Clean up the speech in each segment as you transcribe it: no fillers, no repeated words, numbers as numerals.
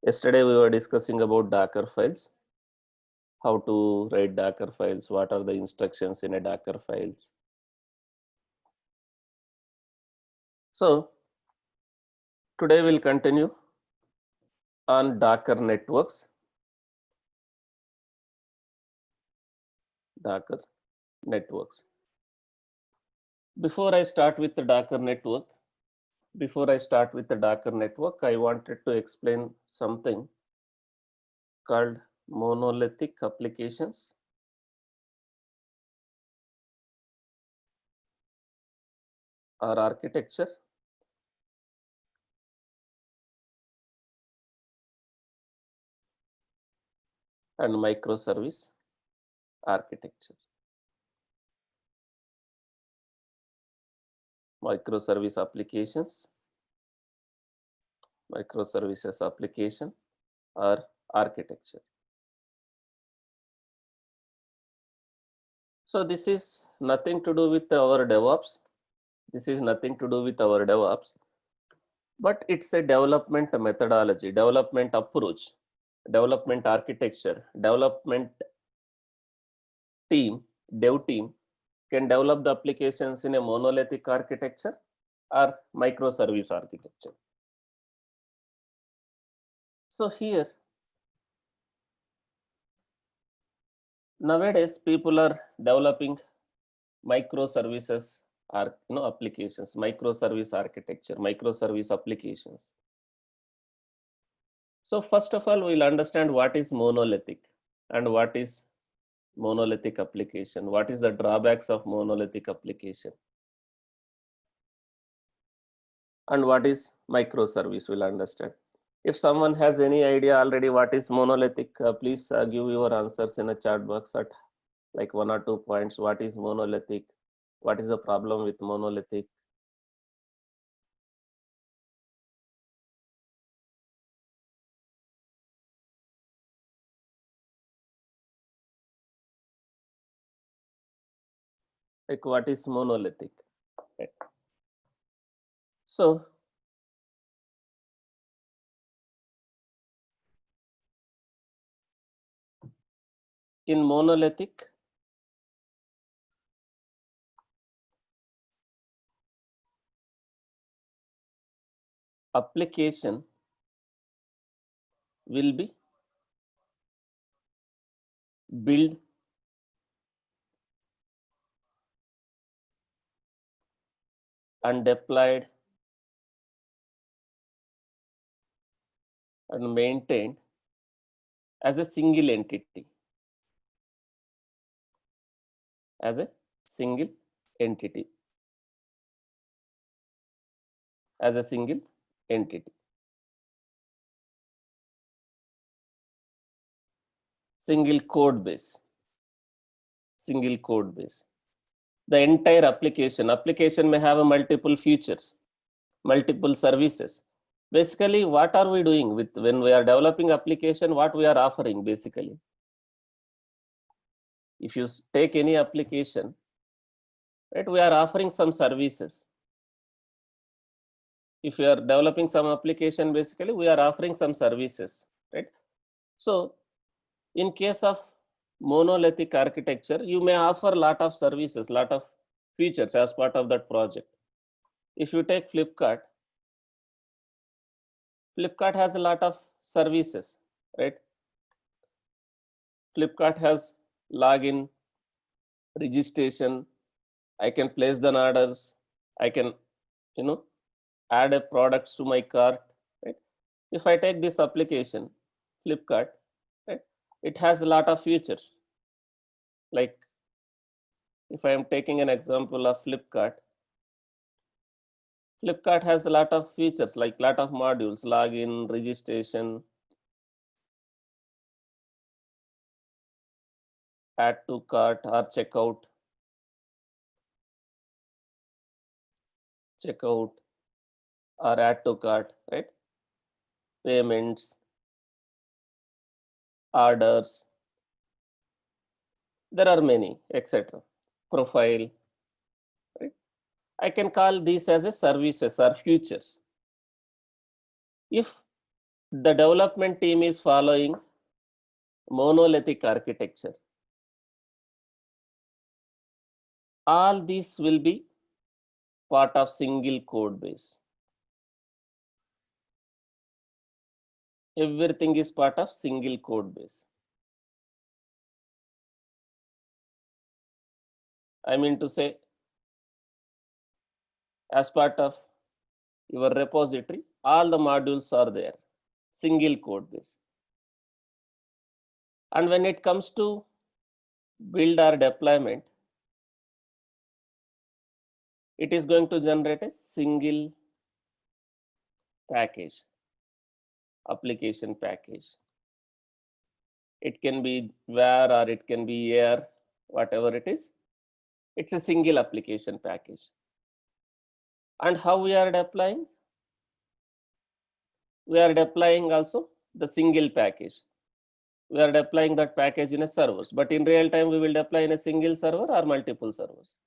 Yesterday we were discussing about Docker files, how to write Docker files, what are the instructions in a Docker files. So today we'll continue on Docker networks. Docker networks. Before I start with the Docker network, I wanted to explain something called monolithic applications. Or architecture. And microservice architecture. Microservice applications, microservices application or architecture. So this is nothing to do with our DevOps. But it's a development methodology, development approach, development architecture, development team, dev team can develop the applications in a monolithic architecture or microservice architecture. So here, nowadays people are developing microservices or applications, microservice architecture, microservice applications. So first of all, we'll understand what is monolithic and what is monolithic application. What is the drawbacks of monolithic application? And what is microservice, we'll understand. If someone has any idea already what is monolithic, please give your answers in a chat box at like 1 or 2 points. What is monolithic? What is the problem with monolithic? Like what is monolithic? Okay. So in monolithic, application will be built and deployed and maintained as a single entity. As a single entity. As a single entity. Single code base. Single code base. The entire application may have a multiple features, multiple services. Basically, what are we doing with when we are developing application? What we are offering basically? If you take any application, right, we are offering some services. If you are developing some application, basically we are offering some services, right? So in case of monolithic architecture, you may offer a lot of services, lot of features as part of that project. If you take Flipkart has a lot of services, right? Flipkart has login, registration. I can place the orders. I can, add a products to my cart, right? If I take this application, Flipkart, right, it has a lot of features. Like if I am taking an example of Flipkart has a lot of features, like lot of modules, login, registration, add to cart or checkout, or add to cart, right? Payments, orders, there are many, etc. Profile, right? I can call these as a services or features. If The development team is following monolithic architecture. All these will be part of single code base. Everything is part of single code base. I mean to say, as part of your repository, all the modules are there, single code base. And when it comes to build or deployment, it is going to generate a single package, application package. It can be var or it can be air, whatever it is. It's a single application package. And how we are deploying? We are deploying also the single package. We are deploying that package in a servers, but in real time we will deploy in a single server or multiple servers.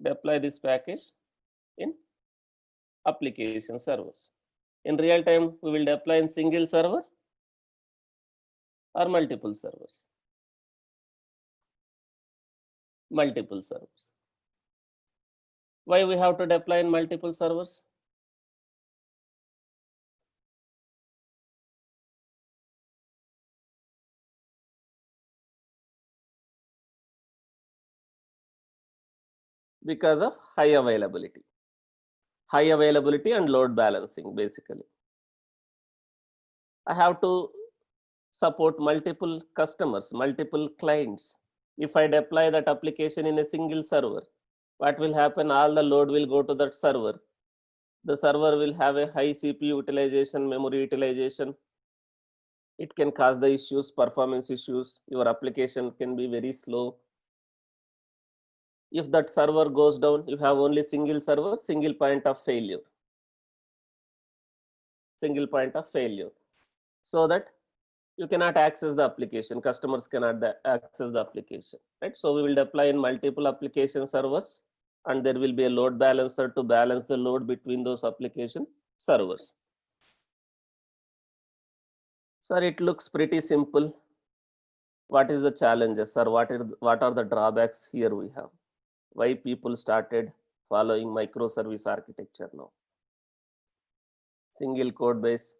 Deploy this package in application servers. In real time, we will deploy in single server or multiple servers. Multiple servers. Why we have to deploy in multiple servers? Because of high availability. High availability and load balancing, basically. I have to support multiple customers, multiple clients. If I deploy that application in a single server, what will happen? All the load will go to that server. The server will have a high CPU utilization, memory utilization. It can cause the issues, performance issues. Your application can be very slow. If that server goes down, you have only single server, single point of failure. Single point of failure. So that you cannot access the application. Customers cannot access the application, right? So we will deploy in multiple application servers, and there will be a load balancer to balance the load between those application servers. Sir, it looks pretty simple. What is the challenges, or what are the drawbacks here we have? Why people started following microservice architecture now? Single code base.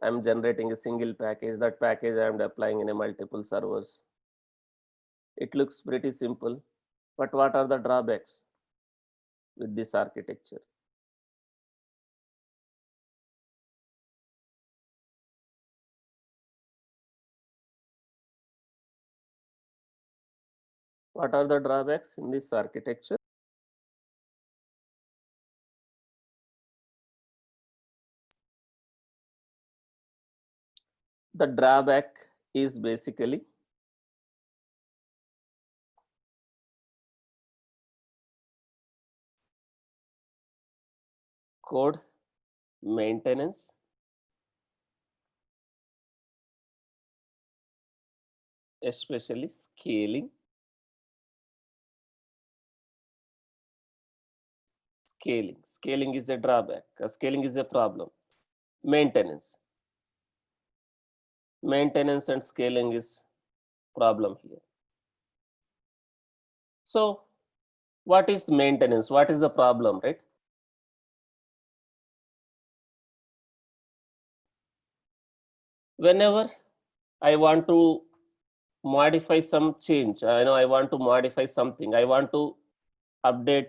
I'm generating a single package. That package I'm deploying in a multiple servers. It looks pretty simple, but what are the drawbacks with this architecture? What are the drawbacks in this architecture? The drawback is basically code maintenance, especially scaling. Scaling is a drawback. Scaling is a problem. Maintenance and scaling is problem here. So what is maintenance? What is the problem, right? Whenever I want to modify some change, I want to modify something, I want to update,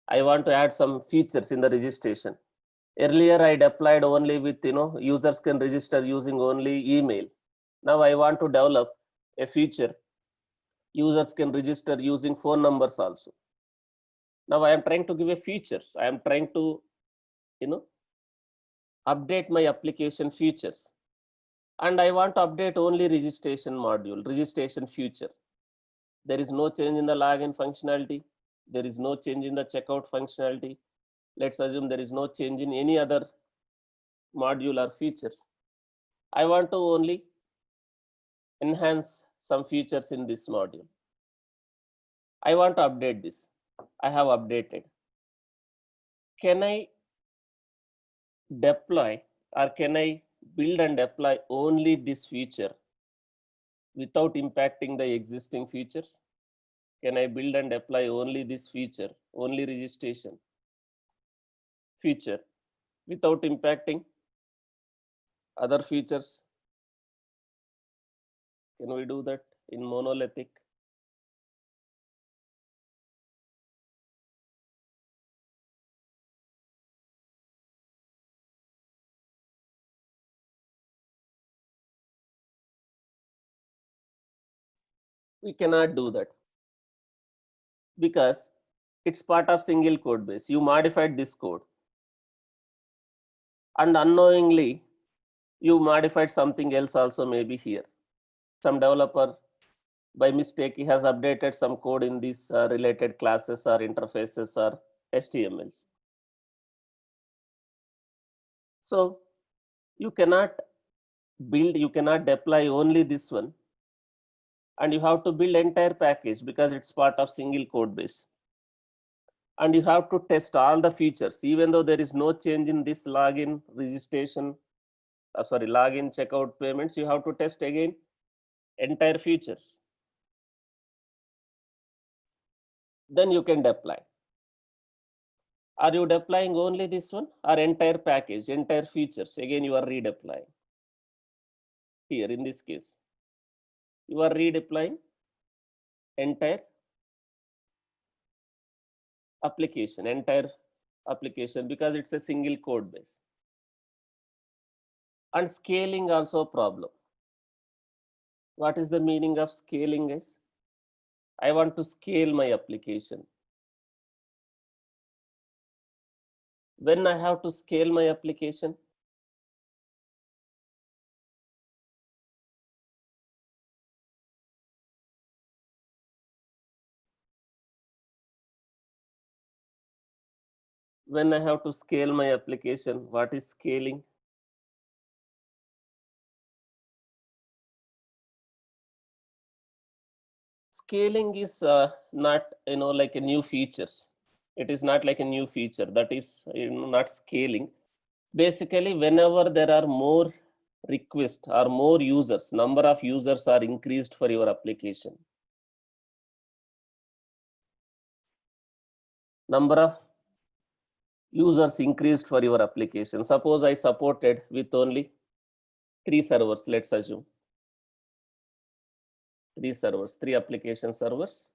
I want to add some features in the registration. Earlier I deployed only with, users can register using only email. Now I want to develop a feature, users can register using phone numbers also. Now I am trying to give a features. I am trying to, update my application features. And I want to update only registration module, registration feature. There is no change in the login functionality. There is no change in the checkout functionality. Let's assume there is no change in any other module or features. I want to only enhance some features in this module. I want to update this. I have updated. Can I deploy or can I build and deploy only this feature without impacting the existing features? Can I build and deploy only this feature, only registration feature without impacting other features? Can we do that in monolithic? We cannot do that because it's part of single code base. You modified this code and unknowingly you modified something else also, maybe here. Some developer by mistake he has updated some code in these related classes or interfaces or HTMLs. So you cannot build, you cannot deploy only this one, and you have to build entire package because it's part of single code base. And you have to test all the features, even though there is no change in this login, registration, login, checkout, payments. You have to test again entire features. Then you can deploy. Are you deploying only this one or entire package, entire features? Again, you are redeploying. Here in this case, you are redeploying entire entire application because it's a single code base. And scaling also a problem. What is the meaning of scaling, guys? I want to scale my application. When I have to scale my application, what is scaling? Scaling is not like a new features. It is not like a new feature. That is not scaling. Basically, whenever there are more requests or more users, number of users are increased for your application. Number of users increased for your application. Suppose I supported with only 3 servers, let's assume. 3 servers, 3 application servers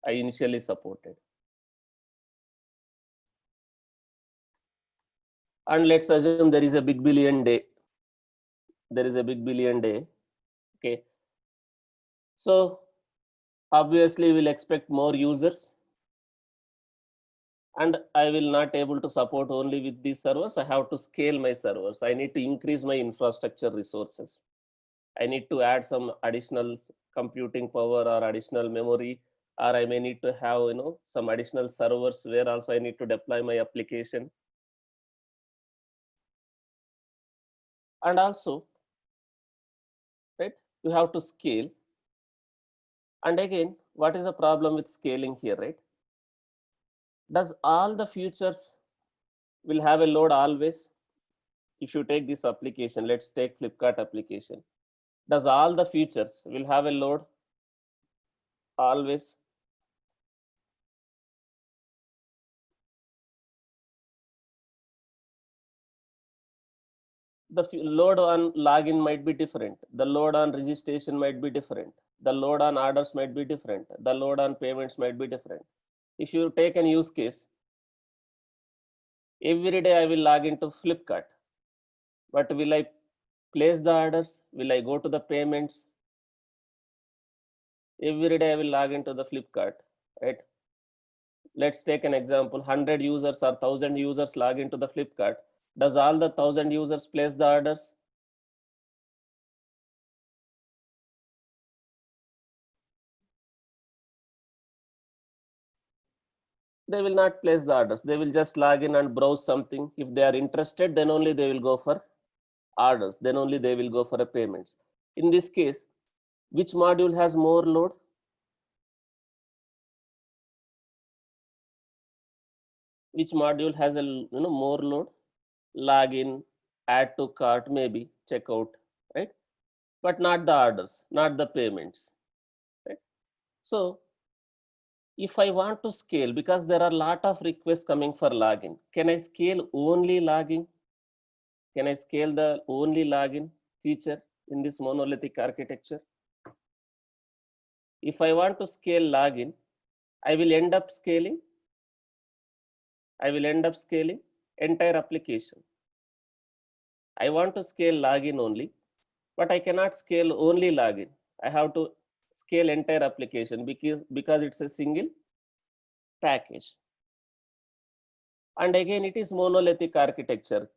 I initially supported. And let's assume there is a big billion day. Okay. So obviously we'll expect more users, and I will not able to support only with these servers. I have to scale my servers. I need to increase my infrastructure resources. I need to add some additional computing power or additional memory, or I may need to have some additional servers where also I need to deploy my application. And also, right, you have to scale. And again, what is the problem with scaling here, right? Does all the features will have a load always? If you take this application, let's take Flipkart application. Does all the features will have a load always? The load on login might be different. The load on registration might be different. The load on orders might be different. The load on payments might be different. If you take an use case, every day I will log into Flipkart, but will I place the orders? Will I go to the payments? Every day I will log into the Flipkart, right? Let's take an example, 100 users or 1000 users log into the Flipkart. Does all the 1000 users place the orders? They will not place the orders. They will just log in and browse something. If they are interested, then only they will go for orders. Then only they will go for a payments. In this case, which module has more load? which module has a more load? Login, add to cart, maybe checkout, right? But not the orders, not the payments, right? So if I want to scale, because there are a lot of requests coming for login, can I scale only login? Can I scale the only login feature in this monolithic architecture? If I want to scale login, I will end up scaling entire application. I want to scale login only, but I cannot scale only login. I have to scale entire application because it's a single package. And again, it is monolithic architecture.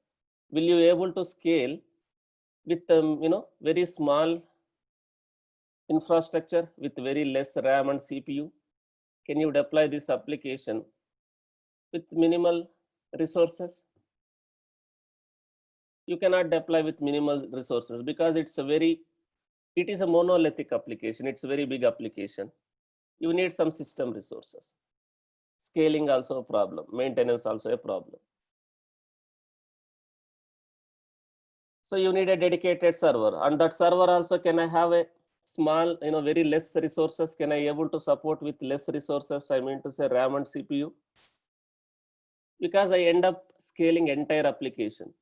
Will you able to scale with very small infrastructure with very less RAM and CPU? Can you deploy this application with minimal resources? You cannot deploy with minimal resources because it is a monolithic application. It's a very big application. You need some system resources. Scaling also a problem. Maintenance also a problem. So you need a dedicated server. On that server also, can I have a small, very less resources? Can I able to support with less resources? I mean to say RAM and CPU. Because I end up scaling entire application.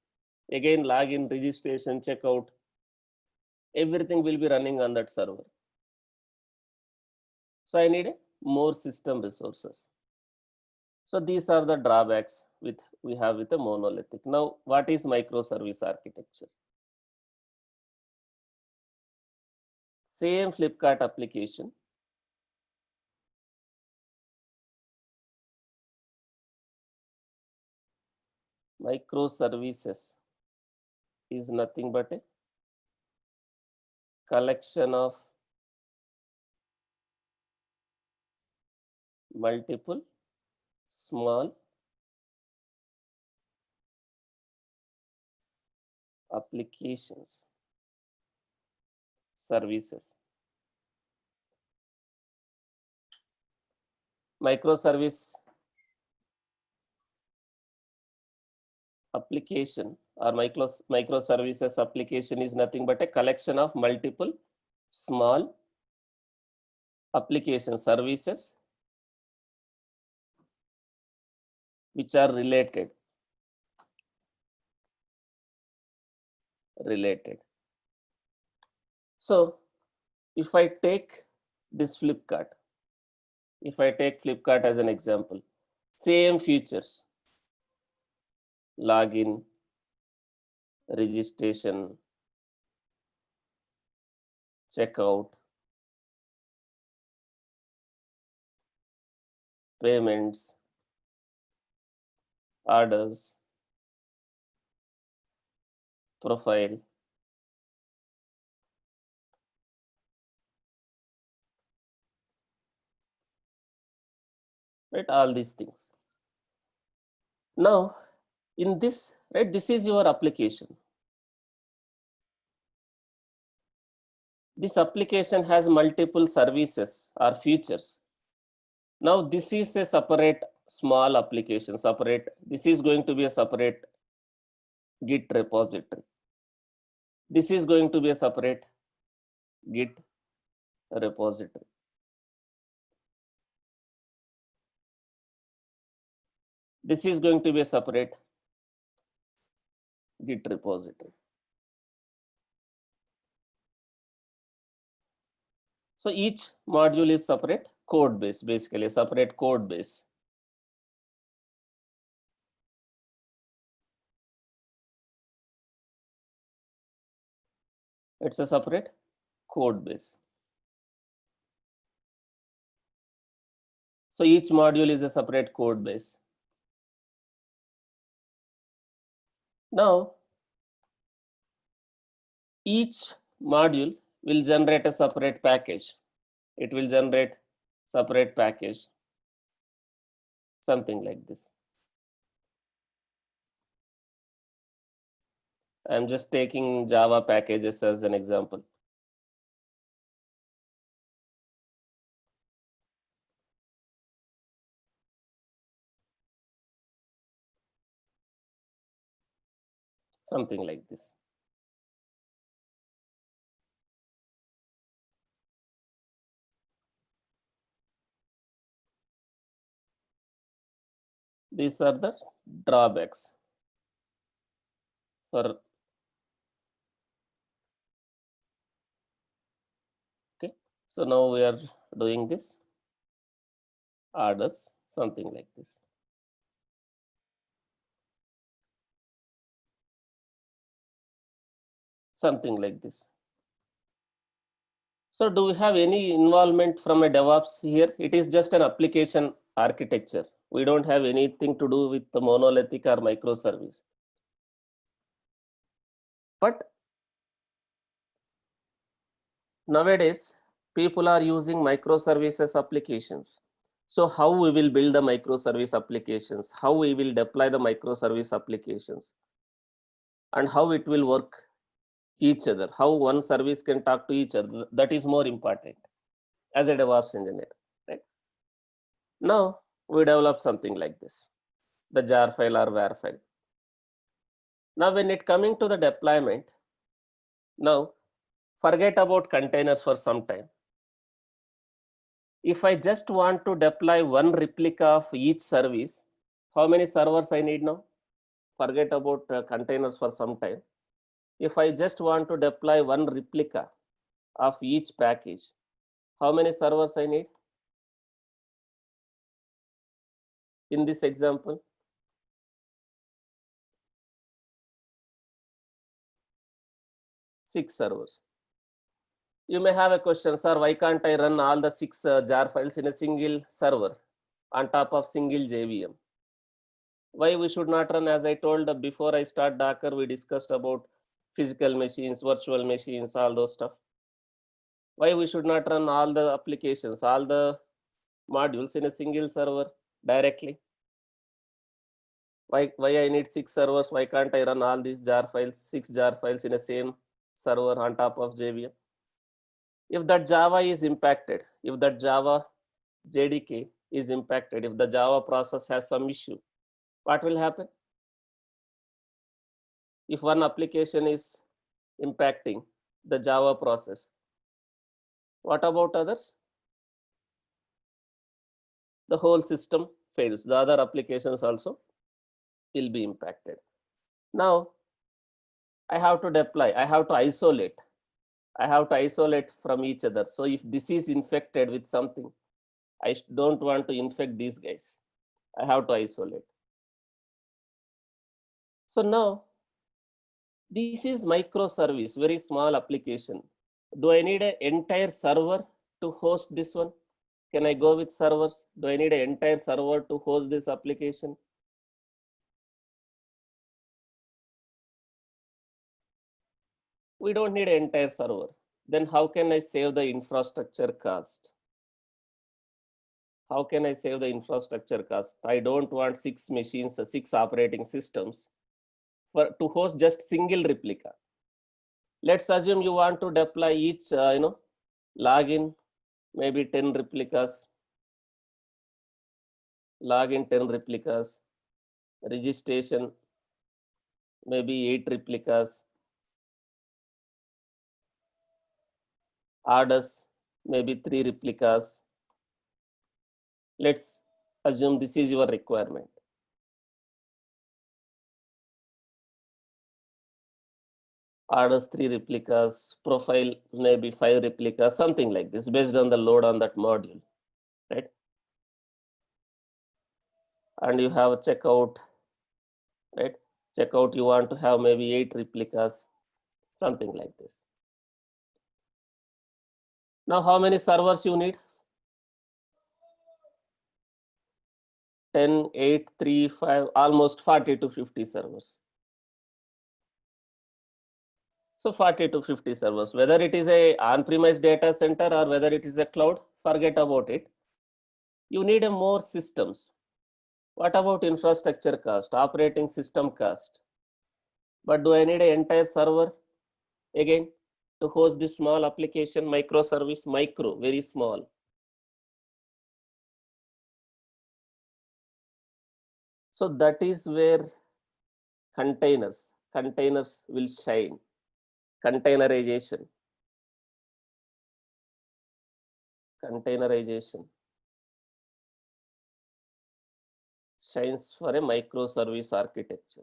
Again, login, registration, checkout, everything will be running on that server. So I need more system resources. So these are the drawbacks we have with a monolithic. Now, what is microservice architecture? Same Flipkart application. Microservices is nothing but a collection of multiple small applications, services. Microservice application or microservices application is nothing but a collection of multiple small application services which are related. So if I take this Flipkart, as an example, same features, login, registration, checkout, payments, orders, profile, right? All these things. Now, in this, right, this is your application. This application has multiple services or features. Now, this is a separate small application, this is going to be a separate Git repository. This is going to be a separate Git repository. This is going to be a separate Git repository. So each module is separate code base, basically a separate code base. It's a separate code base. So each module is a separate code base. Now, each module will generate a separate package. It will generate separate package, something like this. I'm just taking Java packages as an example. something like this. These are the drawbacks for, okay. So now we are doing this orders, something like this. Something like this. So do we have any involvement from a DevOps here? It is just an application architecture. We don't have anything to do with the monolithic or microservice. But nowadays, people are using microservices applications. So how we will build the microservice applications, how we will deploy the microservice applications, and how it will work each other, how one service can talk to each other, that is more important as a DevOps engineer, right? Now we develop something like this, the jar file or var file. Now when it coming to the deployment, now forget about containers for some time. If I just want to deploy one replica of each service, how many servers I need now? Forget about containers for some time. If I just want to deploy one replica of each package, how many servers I need? In this example, 6 servers. You may have a question, sir, why can't I run all the 6 jar files in a single server on top of single JVM? Why we should not run? As I told before I start Docker, we discussed about physical machines, virtual machines, all those stuff. Why we should not run all the applications, all the modules in a single server directly? Why I need 6 servers? Why can't I run all these jar files, 6 jar files in the same server on top of JVM? If that Java is impacted, if that Java JDK is impacted, if the Java process has some issue, what will happen? If one application is impacting the Java process, what about others? The whole system fails. The other applications also will be impacted. Now, I have to deploy, I have to isolate. I have to isolate from each other. So if this is infected with something, I don't want to infect these guys. I have to isolate. So now, this is microservice, very small application. Do I need an entire server to host this one? Can I go with servers? Do I need an entire server to host this application? We don't need an entire server. Then how can I save the infrastructure cost? How can I save the infrastructure cost? I don't want 6 machines, 6 operating systems to host just single replica. Let's assume you want to deploy each, login, maybe 10 replicas, login 10 replicas, registration, maybe 8 replicas, orders, maybe 3 replicas. Let's assume this is your requirement. Orders 3 replicas, profile maybe 5 replicas, something like this, based on the load on that module, right? And you have a checkout, right? Checkout, you want to have maybe 8 replicas, something like this. Now, how many servers you need? 10, 8, 3, 5, almost 40 to 50 servers. So 40 to 50 servers, whether it is a on-premise data center or whether it is a cloud, forget about it. You need a more systems. What about infrastructure cost, operating system cost? But do I need an entire server again to host this small application, microservice, very small? So that is where containers, containers will shine. Containerization. Containerization shines for a microservice architecture.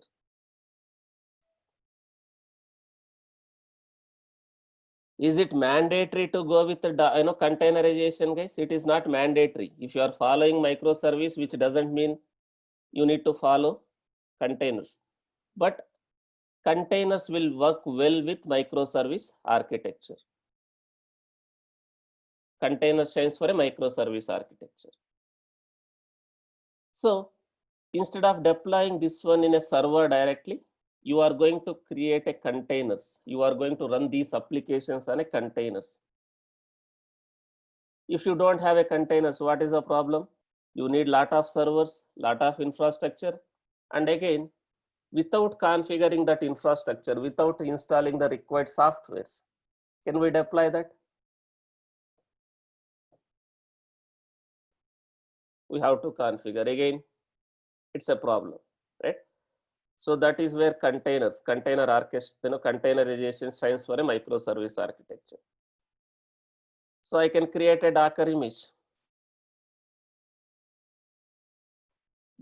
Is it mandatory to go with the containerization, guys? It is not mandatory. If you are following microservice, which doesn't mean you need to follow containers, but containers will work well with microservice architecture. Container shines for a microservice architecture. So instead of deploying this one in a server directly, you are going to create a containers. You are going to run these applications on a containers. If you don't have a containers, what is the problem? You need lot of servers, lot of infrastructure. And again, without configuring that infrastructure, without installing the required softwares, can we deploy that? We have to configure. Again, it's a problem, right? So that is where containers, containerization shines for a microservice architecture. So I can create a Docker image.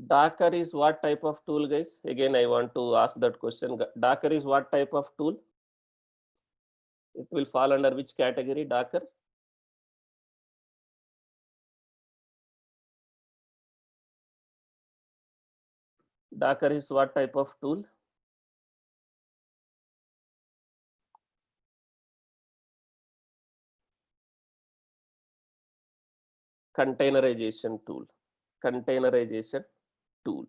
Docker is what type of tool, guys? Again, I want to ask that question. Docker is what type of tool? It will fall under which category, Docker? Docker is what type of tool? Containerization tool. Containerization tool.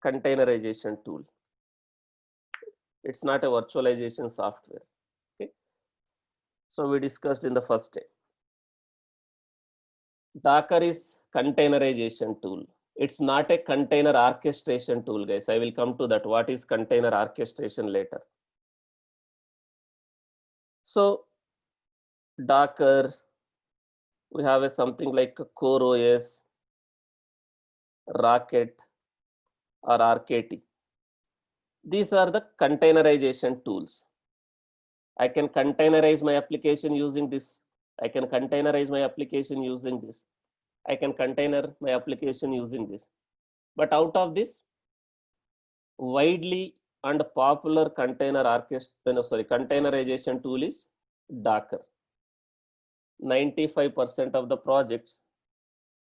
Containerization tool. It's not a virtualization software. Okay. So we discussed in the first day. Docker is containerization tool. It's not a container orchestration tool, guys. I will come to that. What is container orchestration later? So Docker, we have something like CoreOS, Rocket, or RKT. These are the containerization tools. I can containerize my application using this. I can containerize my application using this. I can container my application using this. But out of this, widely and popular containerization tool is Docker. 95% of the projects,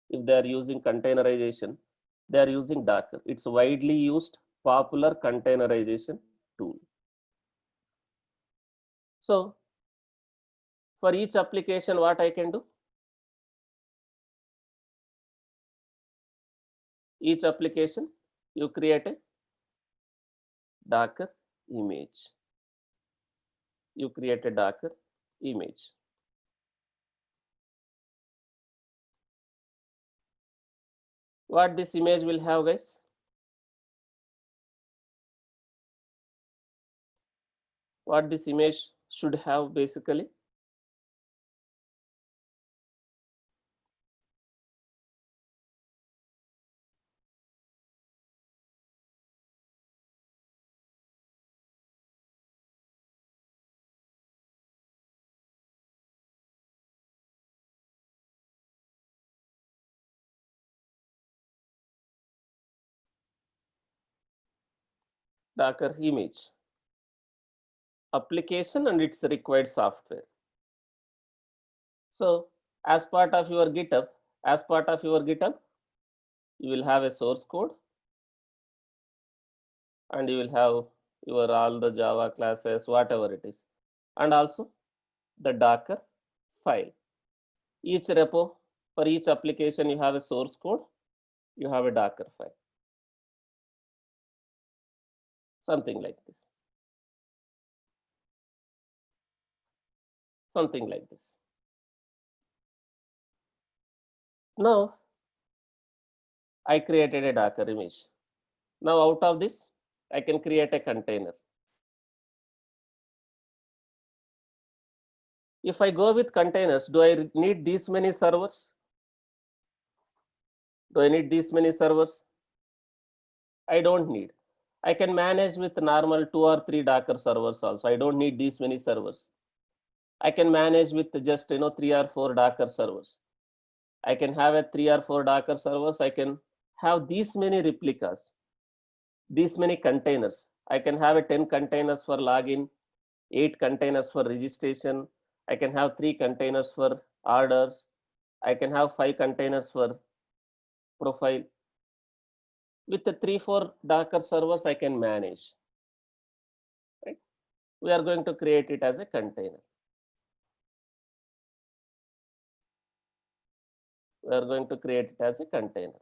if they are using containerization, they are using Docker. It's widely used, popular containerization tool. So for each application, what I can do? Each application, you create a Docker image. You create a Docker image. What this image will have, guys? What this image should have basically? Docker image, application and its required software. So as part of your GitHub, you will have a source code and you will have your all the Java classes, whatever it is, and also the Docker file. Each repo, for each application, you have a source code, you have a Docker file. Something like this. Something like this. Now, I created a Docker image. Now, out of this, I can create a container. If I go with containers, do I need these many servers? Do I need these many servers? I don't need. I can manage with normal 2 or 3 Docker servers also. I don't need these many servers. I can manage with just 3 or 4 Docker servers. I can have a 3 or 4 Docker servers. I can have these many replicas, these many containers. I can have a 10 containers for login, 8 containers for registration. I can have 3 containers for orders. I can have 5 containers for profile. With the 3-4 Docker servers, I can manage. Right? We are going to create it as a container. We are going to create it as a container.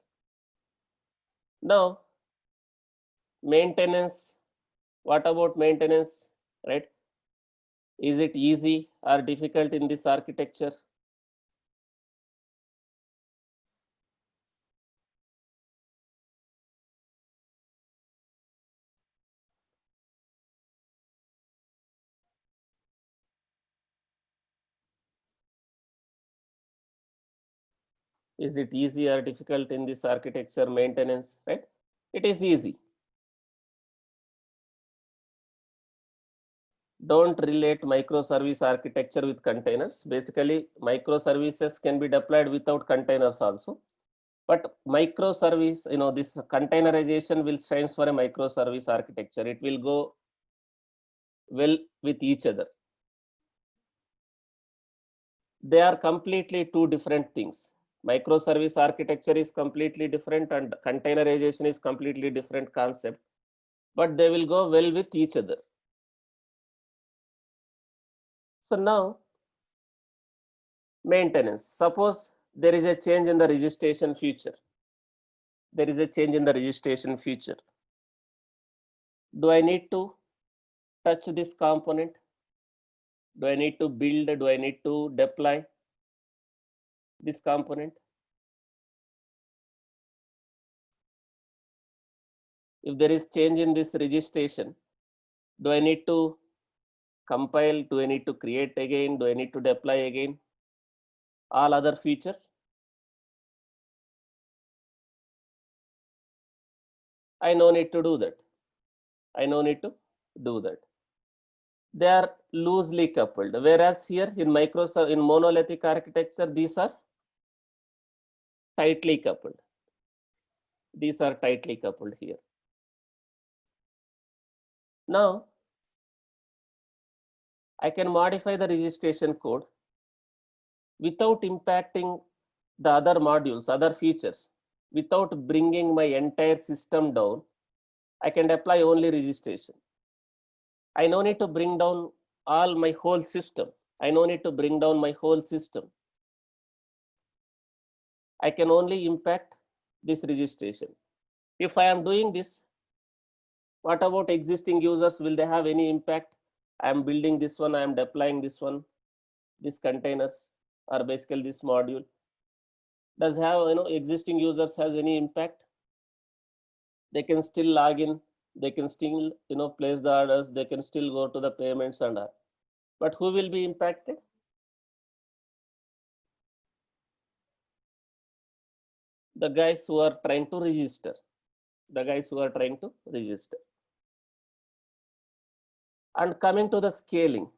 Now, maintenance. What about maintenance? Right? Is it easy or difficult in this architecture? Is it easy or difficult in this architecture maintenance? Right? It is easy. Don't relate microservice architecture with containers. Basically, microservices can be deployed without containers also. But microservice, this containerization will stands for a microservice architecture. It will go well with each other. They are completely two different things. Microservice architecture is completely different and containerization is completely different concept, but they will go well with each other. So now, maintenance. Suppose there is a change in the registration feature. There is a change in the registration feature. Do I need to touch this component? Do I need to build? Do I need to deploy this component? If there is change in this registration, do I need to compile? Do I need to create again? Do I need to deploy again? All other features? I no need to do that. I no need to do that. They are loosely coupled. Whereas here in in monolithic architecture, these are tightly coupled. These are tightly coupled here. Now, I can modify the registration code without impacting the other modules, other features, without bringing my entire system down. I can apply only registration. I no need to bring down all my whole system. I no need to bring down my whole system. I can only impact this registration. If I am doing this, what about existing users? Will they have any impact? I am building this one, I am deploying this one, this containers or basically this module. Does have existing users has any impact? They can still log in, they can still place the orders, they can still go to the payments and all. But who will be impacted? The guys who are trying to register. The guys who are trying to register. And coming to the scaling.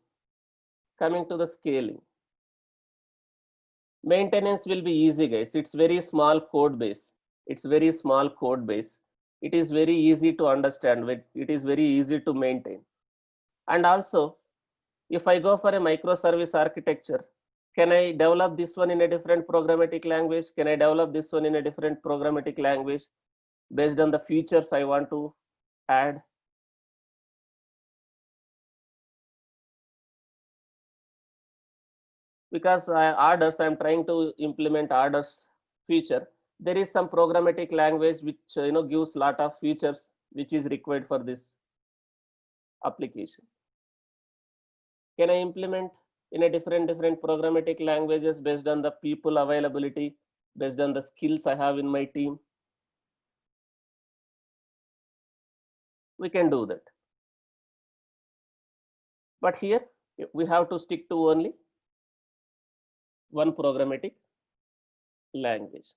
Maintenance will be easy, guys. It's very small code base. It is very easy to understand. It is very easy to maintain. And also, if I go for a microservice architecture, can I develop this one in a different programmatic language? Can I develop this one in a different programmatic language based on the features I want to add? Because I'm trying to implement orders feature. There is some programmatic language which gives lot of features which is required for this application. Can I implement in a different programmatic languages based on the people availability, based on the skills I have in my team? We can do that. But here we have to stick to only one programmatic language.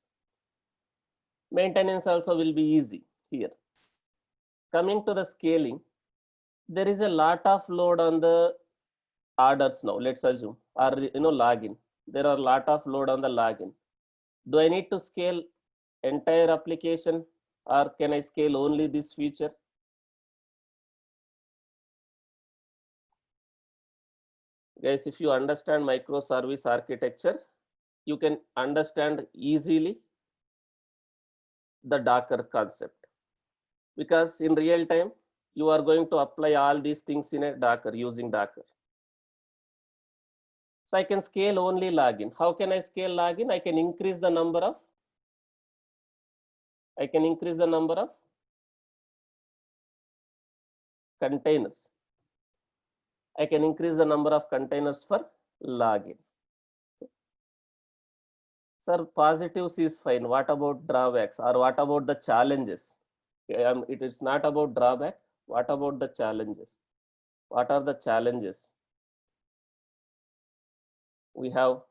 Maintenance also will be easy here. Coming to the scaling, there is a lot of load on the orders now, let's assume, or login. There are a lot of load on the login. Do I need to scale entire application, or can I scale only this feature? Guys, if you understand microservice architecture, you can understand easily the Docker concept, because in real time, you are going to apply all these things in a Docker using Docker. So I can scale only login. How can I scale login? I can increase the number of containers. I can increase the number of containers for login. Sir, positives is fine. What about drawbacks, or what about the challenges? It is not about drawback. What about the challenges? What are the challenges we have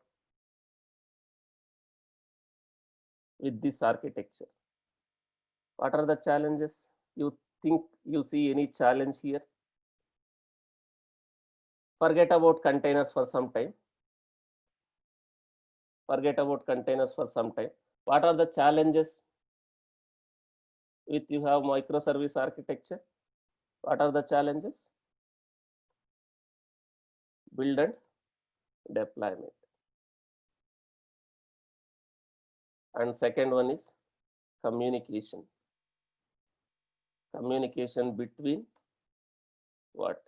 with this architecture? What are the challenges? You think you see any challenge here? Forget about containers for some time. Forget about containers for some time. What are the challenges with you have microservice architecture? What are the challenges? Build and deployment. And second one is communication. Communication between what?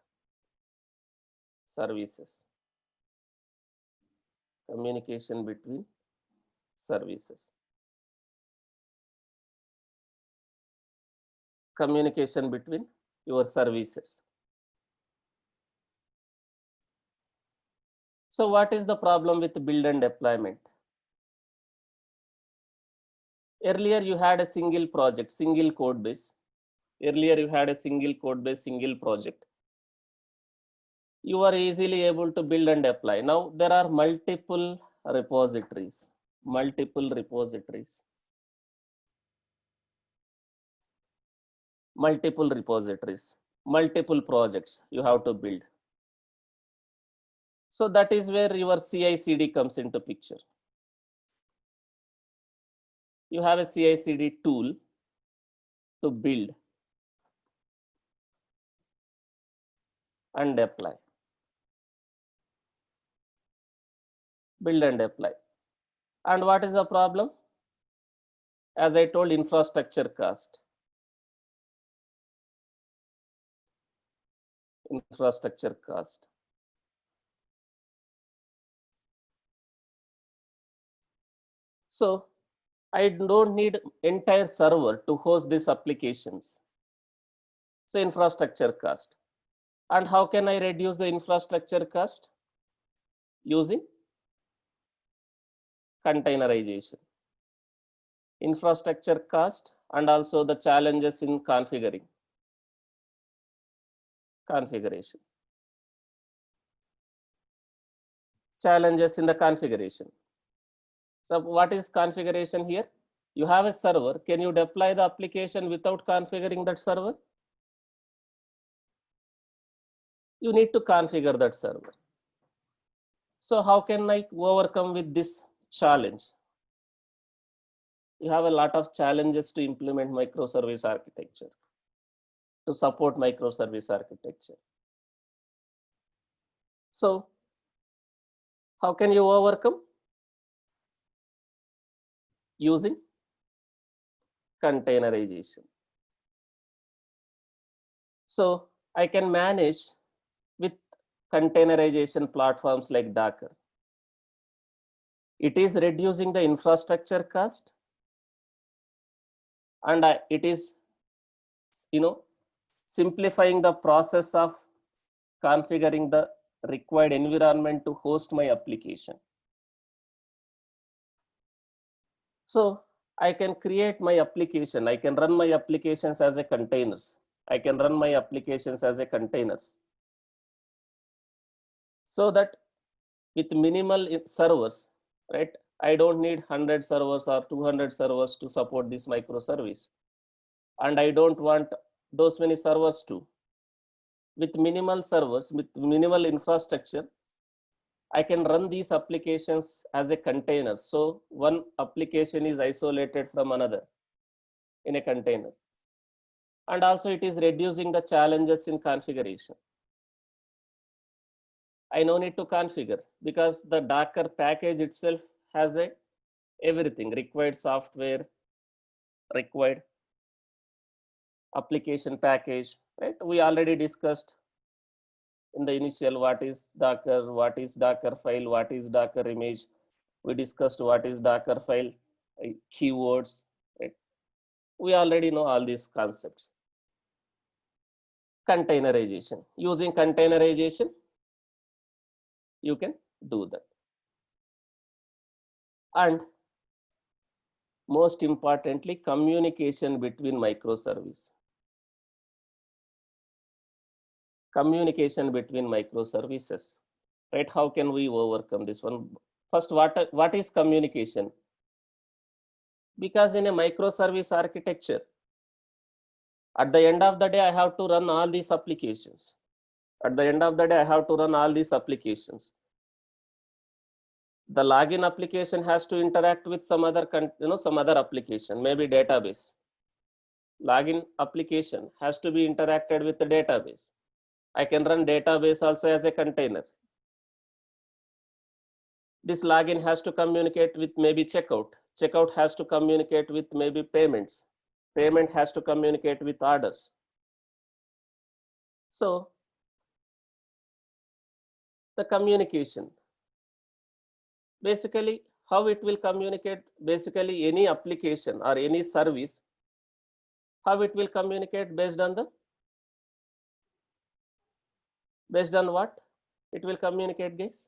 Services. Communication between services. Communication between your services. So what is the problem with build and deployment? Earlier you had a single project, single code base. Earlier you had a single code base, single project. You are easily able to build and deploy. Now there are multiple repositories, multiple projects you have to build. So that is where your CI/CD comes into picture. You have a CI/CD tool to build and deploy. Build and deploy. And what is the problem? As I told, infrastructure cost. Infrastructure cost. So I don't need entire server to host these applications. So infrastructure cost. And how can I reduce the infrastructure cost? Using containerization. Infrastructure cost and also the challenges in configuration. Challenges in the configuration. So what is configuration here? You have a server. Can you deploy the application without configuring that server? You need to configure that server. So how can I overcome with this challenge? You have a lot of challenges to implement microservice architecture, to support microservice architecture. So how can you overcome? Using containerization. So I can manage with containerization platforms like Docker. It is reducing the infrastructure cost, and it is simplifying the process of configuring the required environment to host my application. So I can create my application. I can run my applications as a containers. So that with minimal servers, right? I don't need 100 servers or 200 servers to support this microservice. And I don't want those many servers too. With minimal servers, with minimal infrastructure, I can run these applications as a container. So one application is isolated from another in a container. And also it is reducing the challenges in configuration. I no need to configure because the Docker package itself has everything, required software, required application package, right? We already discussed in the initial what is Docker file, what is Docker image. We discussed what is Docker file, keywords, right? We already know all these concepts. Containerization. Using containerization, you can do that. And most importantly, communication between microservices. Communication between microservices, right? How can we overcome this one? First, what is communication? Because in a microservice architecture, at the end of the day, I have to run all these applications. At the end of the day, I have to run all these applications. The login application has to interact with some other, some other application, maybe database. Login application has to be interacted with the database. I can run database also as a container. This login has to communicate with maybe checkout. Checkout has to communicate with maybe payments. Payment has to communicate with orders. So the communication, basically how it will communicate, basically any application or any service, how it will communicate based on what? It will communicate, guys.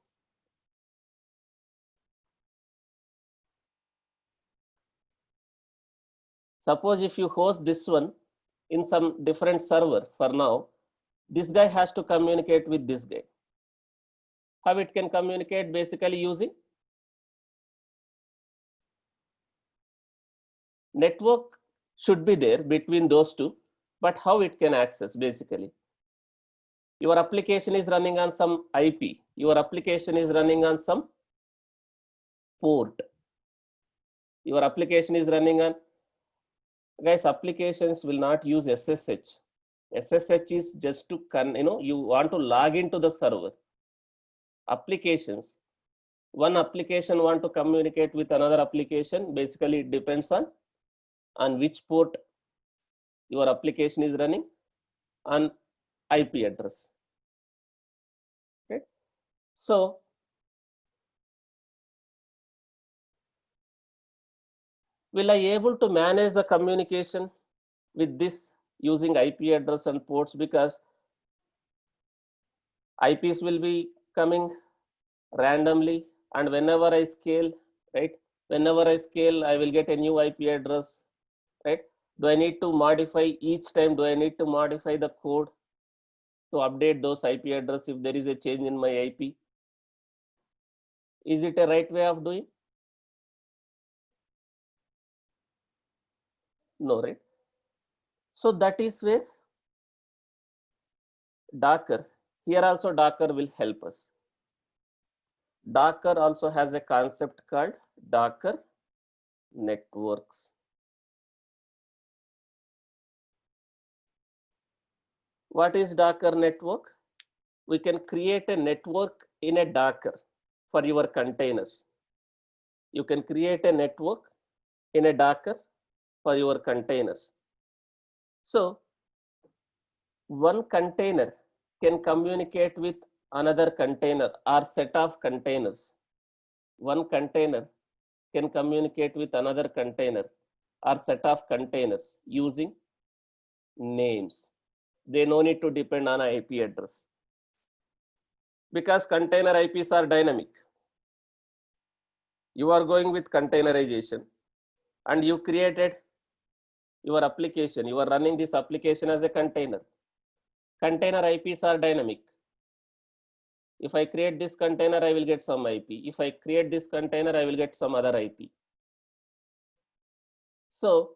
Suppose if you host this one in some different server for now, this guy has to communicate with this guy. How it can communicate? Basically using network should be there between those two, but how it can access? Basically, your application is running on some IP, your application is running on some port, your application is running on, guys, applications will not use SSH. SSH is just to you want to log into the server. Applications, one application want to communicate with another application, basically it depends on which port your application is running, on IP address. Okay, so will I able to manage the communication with this using IP address and ports? Because IPs will be coming randomly, and whenever I scale, right? Whenever I scale, I will get a new IP address, right? Do I need to modify each time? Do I need to modify the code to update those IP address if there is a change in my IP? Is it a right way of doing? No, right? So that is where Docker, here also Docker will help us. Docker also has a concept called Docker networks. What is Docker network? We can create a network in a Docker for your containers. You can create a network in a Docker for your containers. So one container can communicate with another container or set of containers. One container can communicate with another container or set of containers using names. They no need to depend on an IP address, because container IPs are dynamic. You are going with containerization and you created your application. You are running this application as a container. Container IPs are dynamic. If I create this container, I will get some IP. If I create this container, I will get some other IP. So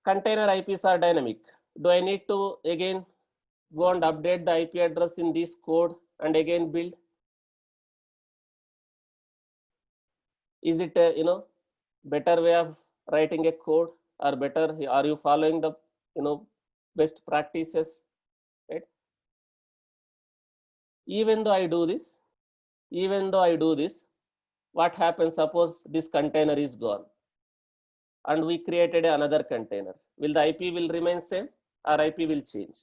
container IPs are dynamic. Do I need to again go and update the IP address in this code and again build? Is it a, better way of writing a code, or better, are you following the, best practices, right? Even though I do this, what happens? Suppose this container is gone and we created another container. Will the IP will remain same or IP will change?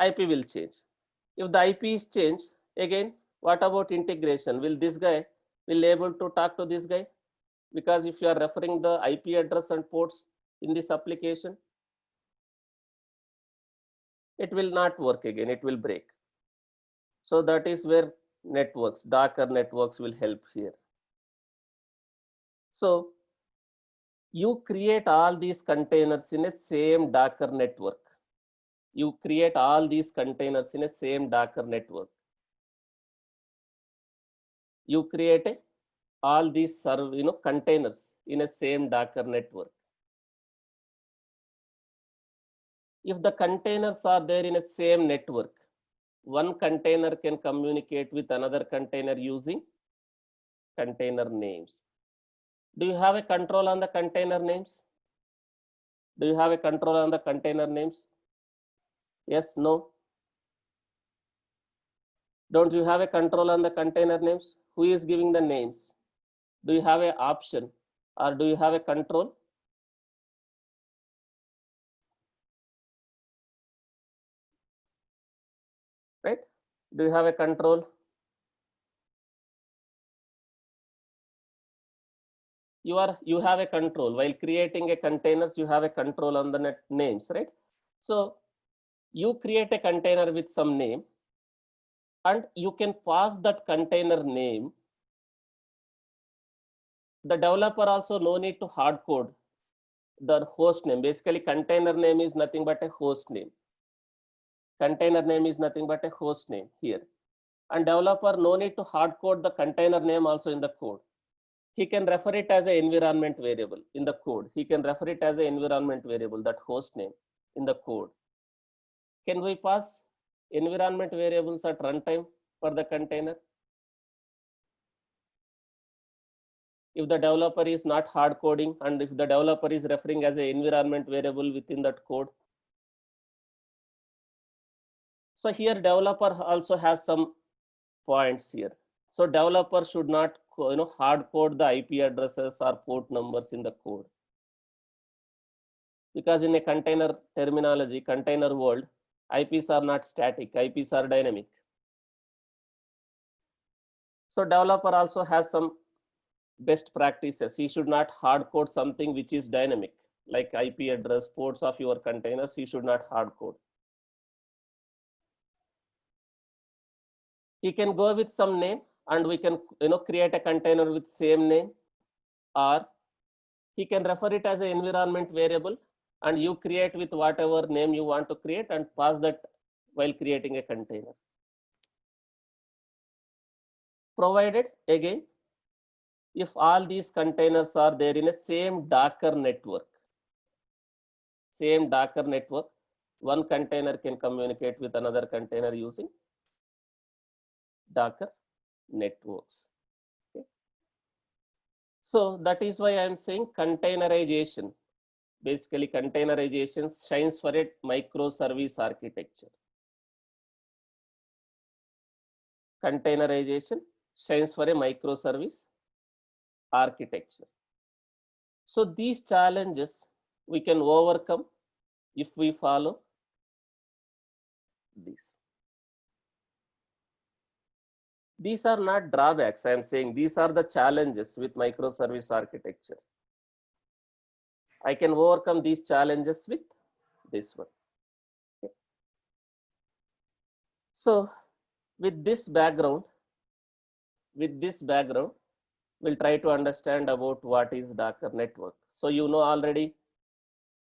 IP will change. If the IP is changed, again, what about integration? Will this guy will able to talk to this guy? Because if you are referring the IP address and ports in this application, it will not work again, it will break. So that is where networks, Docker networks will help here. So you create all these containers in a same Docker network. You create all these containers in a same Docker network. You create all these containers in a same Docker network. If the containers are there in a same network, one container can communicate with another container using container names. Do you have a control on the container names? Do you have a control on the container names? Yes, no? Don't you have a control on the container names? Who is giving the names? Do you have an option or do you have a control? Right? Do you have a control? You have a control while creating a containers. You have a control on the net names, right? So you create a container with some name and you can pass that container name. The developer also no need to hard code the host name. Basically, container name is nothing but a host name. Container name is nothing but a host name here. And developer no need to hard code the container name also in the code. He can refer it as an environment variable in the code. He can refer it as an environment variable, that host name in the code. Can we pass environment variables at runtime for the container? If the developer is not hard coding and if the developer is referring as an environment variable within that code. So here developer also has some points here. So developer should not hard code the IP addresses or port numbers in the code. Because in a container terminology, container world, IPs are not static, IPs are dynamic. So developer also has some best practices. He should not hard code something which is dynamic, like IP address, ports of your containers. He should not hard code. He can go with some name and we can create a container with same name, or he can refer it as an environment variable and you create with whatever name you want to create and pass that while creating a container. Provided again, if all these containers are there in a same Docker network, one container can communicate with another container using Docker networks. Okay. So that is why I am saying containerization. Basically, containerization shines for a microservice architecture. Containerization shines for a microservice architecture. So these challenges we can overcome if we follow this. These are not drawbacks. I am saying these are the challenges with microservice architecture. I can overcome these challenges with this one. Okay. So with this background, we'll try to understand about what is Docker network. So you know already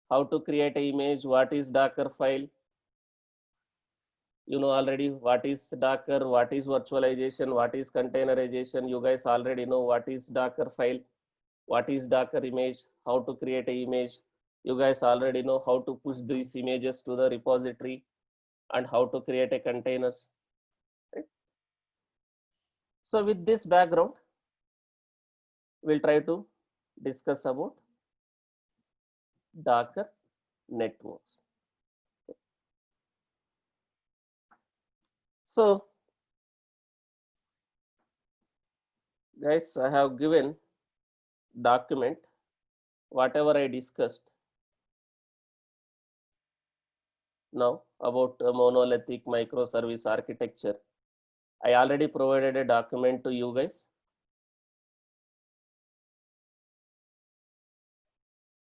how to create an image, what is Docker file, You know already what is Docker, what is virtualization, what is containerization. You guys already know what is Docker file, what is Docker image, how to create an image. You guys already know how to push these images to the repository and how to create a containers. Right? So with this background, we'll try to discuss about Docker networks. So guys, I have given document whatever I discussed now about monolithic microservice architecture. I already provided a document to you guys.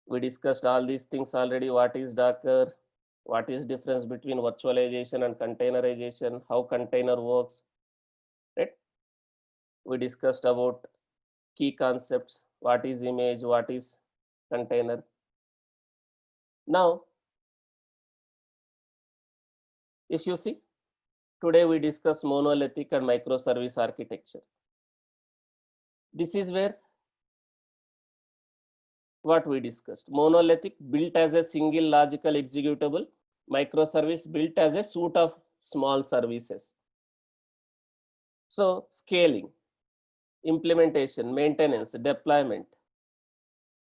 We discussed all these things already. What is Docker? What is difference between virtualization and containerization? How container works? Right? We discussed about key concepts. What is image? What is container? Now, if you see, today we discuss monolithic and microservice architecture. This is where what we discussed. Monolithic built as a single logical executable, microservice built as a suite of small services. So scaling, implementation, maintenance, deployment,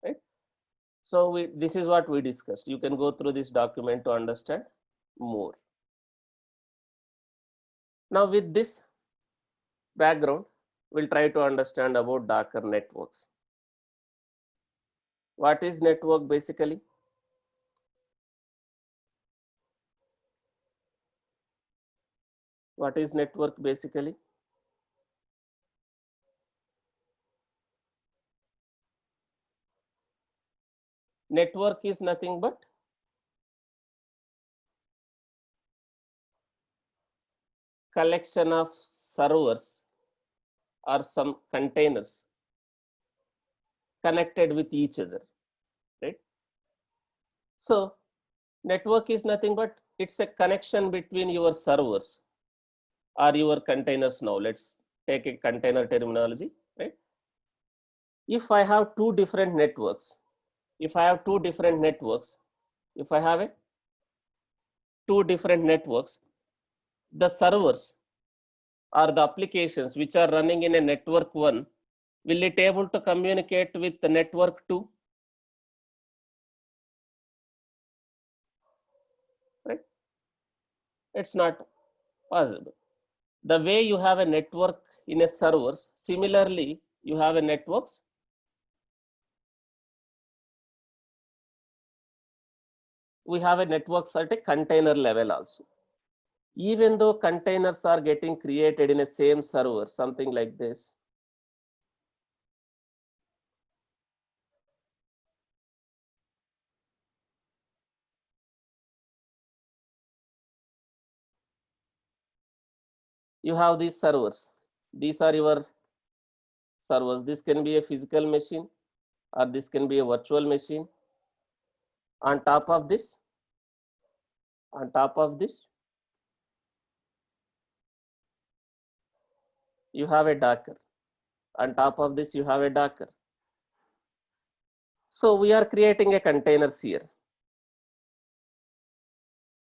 right? So this is what we discussed. You can go through this document to understand more. Now with this background, we'll try to understand about Docker networks. What is network basically? What is network basically? Network is nothing but collection of servers or some containers connected with each other, right? So network is nothing but it's a connection between your servers or your containers. Now let's take a container terminology, right? If I have two different networks, if I have two different networks, the servers or the applications which are running in a network one, will it able to communicate with the network two? Right? It's not possible. The way you have a network in a servers, similarly, you have a networks. We have a networks at a container level also. Even though containers are getting created in a same server, something like this. You have these servers. These are your servers. This can be a physical machine or this can be a virtual machine. On top of this, you have a Docker. On top of this, you have a Docker. So we are creating a containers here.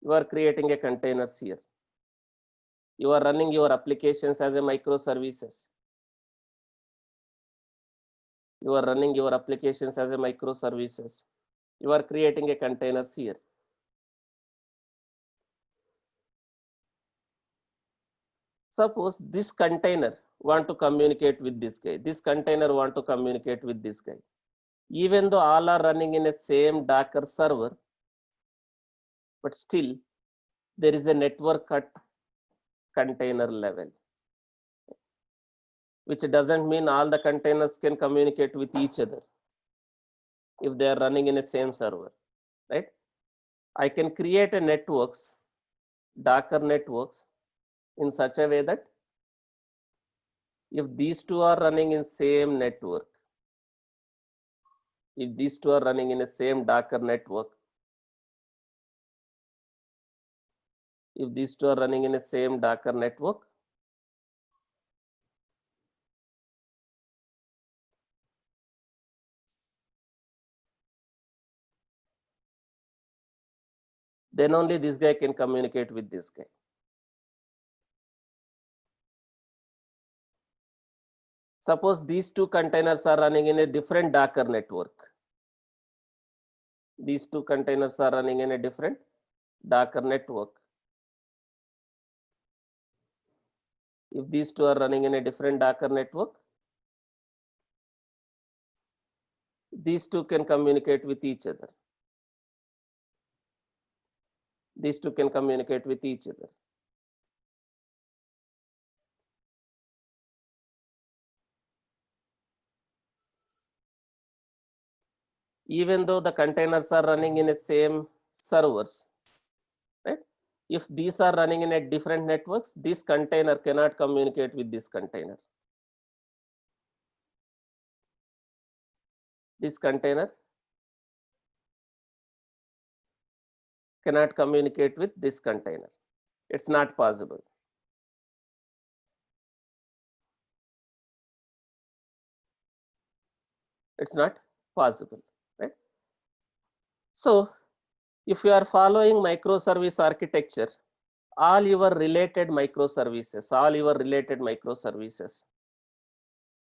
You are creating a containers here. You are running your applications as a microservices. You are running your applications as a microservices. You are creating a containers here. Suppose this container want to communicate with this guy. This container want to communicate with this guy. Even though all are running in a same Docker server, but still there is a network at container level, which doesn't mean all the containers can communicate with each other if they are running in a same server, right? I can create a networks, Docker networks, in such a way that if these two are running in same network, if these two are running in a same Docker network, if these two are running in the same Docker network, then only this guy can communicate with this guy. Suppose these two containers are running in a different Docker network. These two containers are running in a different Docker network. If these two are running in a different Docker network, these two can communicate with each other. These two can communicate with each other. Even though the containers are running in the same servers, right? If these are running in a different networks, this container cannot communicate with this container. This container cannot communicate with this container. It's not possible. It's not possible, right? So if you are following microservice architecture, all your related microservices,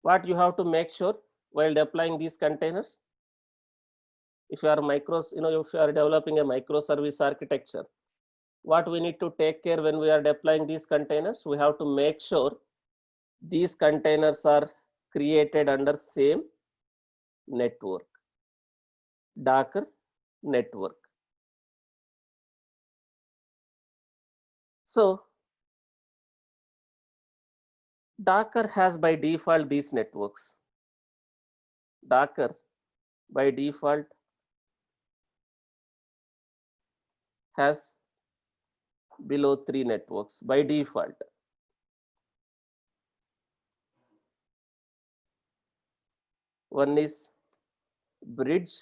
what you have to make sure while deploying these containers, if you are if you are developing a microservice architecture, what we need to take care when we are deploying these containers, we have to make sure these containers are created under same network, Docker network. So Docker has by default these networks. Docker by default has below 3 networks by default. One is bridge,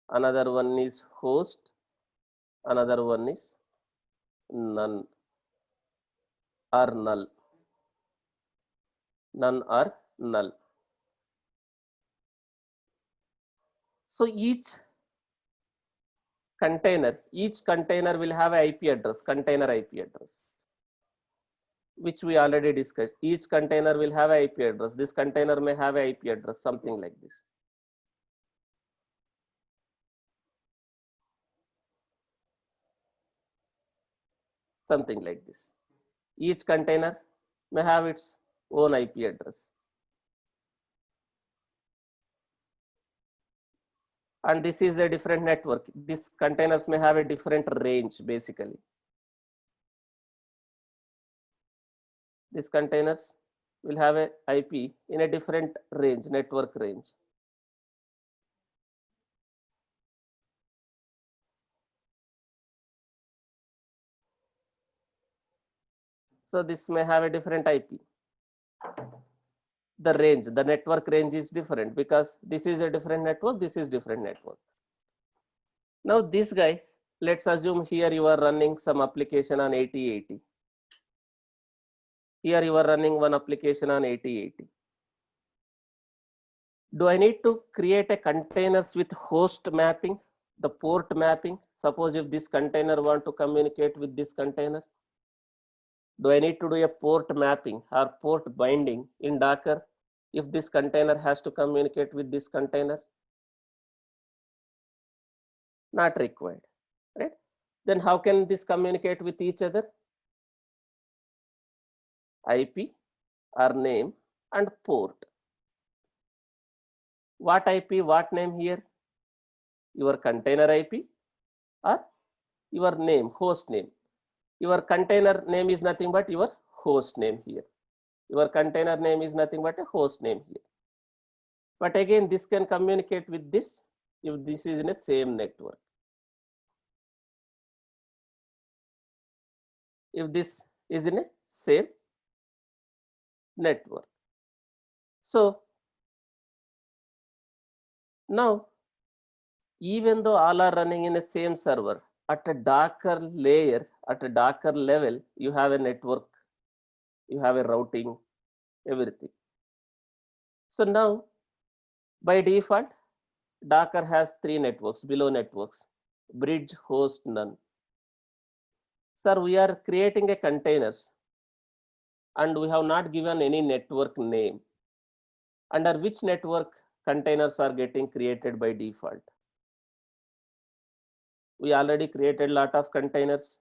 another one is host, another one is none or null. None or null. So each container will have an IP address, container IP address, which we already discussed. Each container will have an IP address. This container may have an IP address, something like this. Something like this. Each container may have its own IP address. And this is a different network. These containers may have a different range, basically. These containers will have a IP in a different range, network range. So this may have a different IP. The range, the network range is different because this is a different network, this is different network. Now this guy, let's assume here you are running some application on 8080. Here you are running one application on 8080. Do I need to create a containers with host mapping, the port mapping? Suppose if this container want to communicate with this container, do I need to do a port mapping or port binding in Docker if this container has to communicate with this container? Not required, right? Then how can this communicate with each other? IP or name and port. What IP, what name here? Your container IP or your name, host name. Your container name is nothing but your host name here. Your container name is nothing but a host name here. But again, this can communicate with this if this is in a same network. If this is in a same network. So now, even though all are running in the same server, at a Docker layer at a Docker level, you have a network, you have a routing, everything. So now, by default, Docker has 3 networks, below networks: bridge, host, none. Sir, we are creating a containers and we have not given any network name. Under which network containers are getting created by default? We already created lot of containers.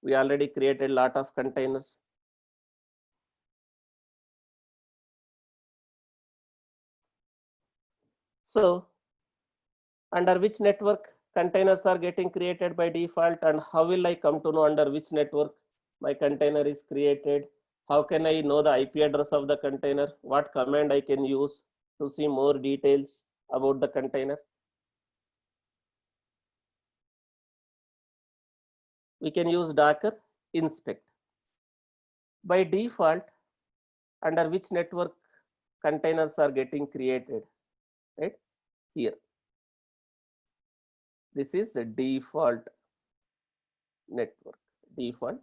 We already created lot of containers. So under which network containers are getting created by default, and how will I come to know under which network my container is created? How can I know the IP address of the container? What command I can use to see more details about the container? We can use Docker inspect. By default, under which network containers are getting created, right? Here. This is the default network, default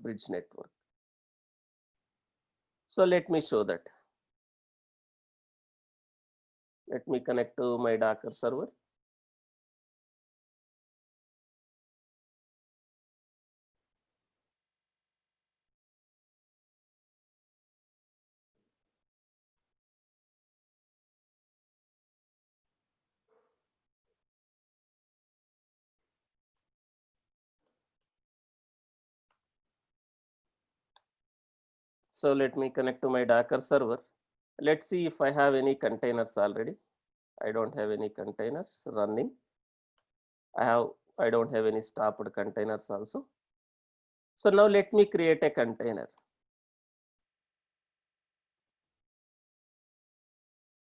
bridge network. So let me show that. Let me connect to my Docker server. So let me connect to my Docker server. Let's see if I have any containers already. I don't have any containers running. I don't have any stopped containers also. So now let me create a container.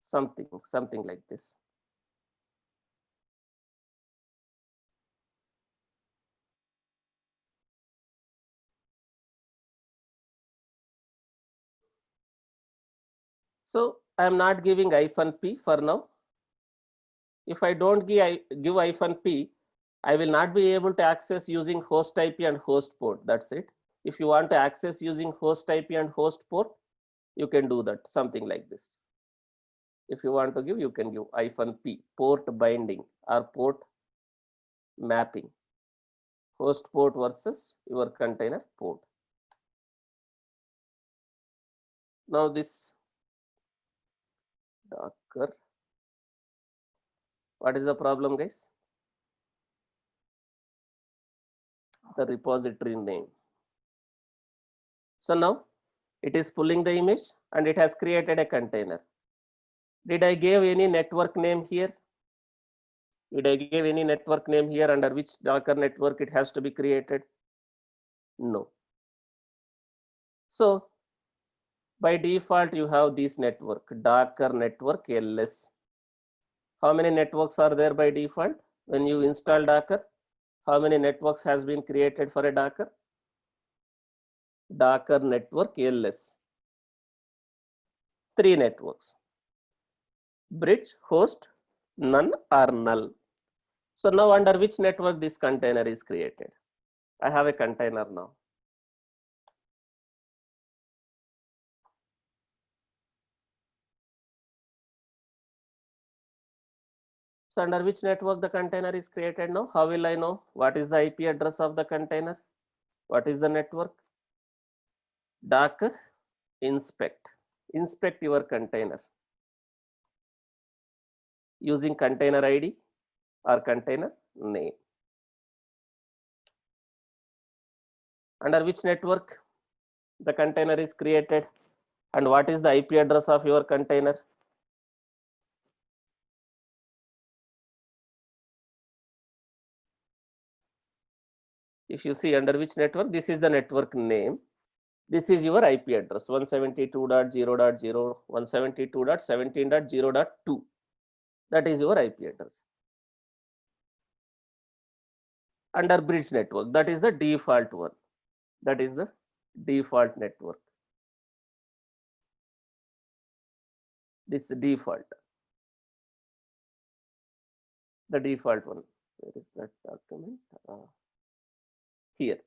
Something like this. So I am not giving -p for now. If I don't give -p, I will not be able to access using host IP and host port. That's it. If you want to access using host IP and host port, you can do that, something like this. If you want to give, you can give -p, port binding or port mapping, host port versus your container port. Now this Docker, what is the problem, guys? The repository name. So now it is pulling the image and it has created a container. Did I give any network name here? Did I give any network name here under which Docker network it has to be created? No. So by default, you have this network, Docker network ls. How many networks are there by default? When you install Docker, how many networks has been created for a Docker? Docker network ls. 3 networks: bridge, host, none or null. So now under which network this container is created? I have a container now. So under which network the container is created now? How will I know? What is the IP address of the container? What is the network? Docker inspect. Inspect your container using container ID or container name. Under which network the container is created and what is the IP address of your container? If you see under which network, this is the network name. This is your IP address 172.0.0, 172.17.0.2. That is your IP address. Under bridge network, that is the default one. That is the default network. This default, the default one. Where is that document? here,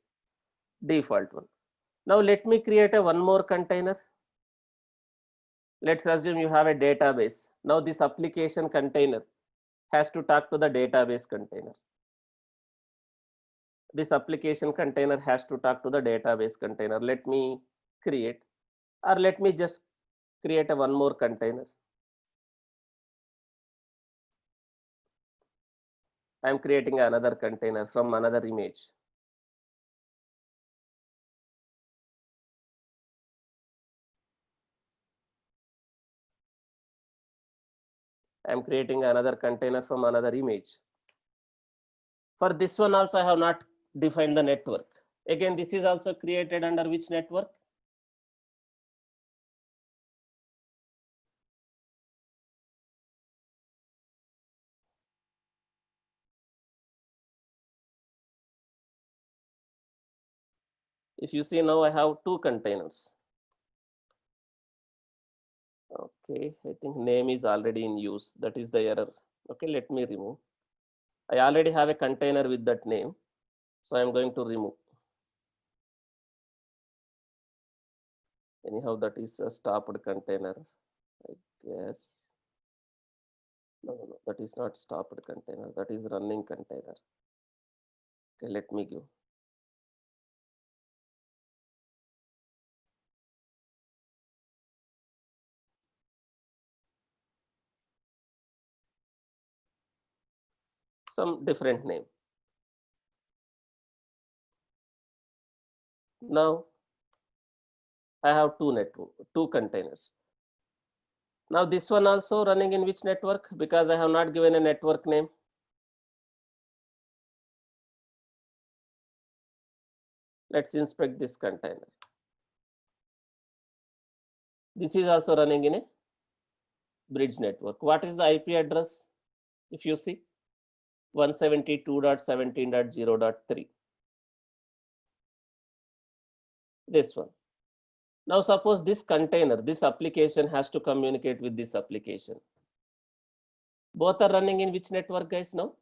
default one. Now let me create a one more container. Let's assume you have a database. Now this application container has to talk to the database container. This application container has to talk to the database container. Let me create, or let me just create a one more container. I am creating another container from another image. I am creating another container from another image. For this one also I have not defined the network. Again, this is also created under which network? If you see now I have two containers. Okay, I think name is already in use. That is the error. Okay, let me remove. I already have a container with that name. So I am going to remove. Anyhow, that is a stopped container, I guess. No, that is not stopped container. That is running container. Okay, let me give. Some different name. Now I have two containers. Now this one also running in which network? Because I have not given a network name. Let's inspect this container. This is also running in a bridge network. What is the IP address? If you see 172.17.0.3. This one. Now suppose this container, this application has to communicate with this application. Both are running in which network, guys? Now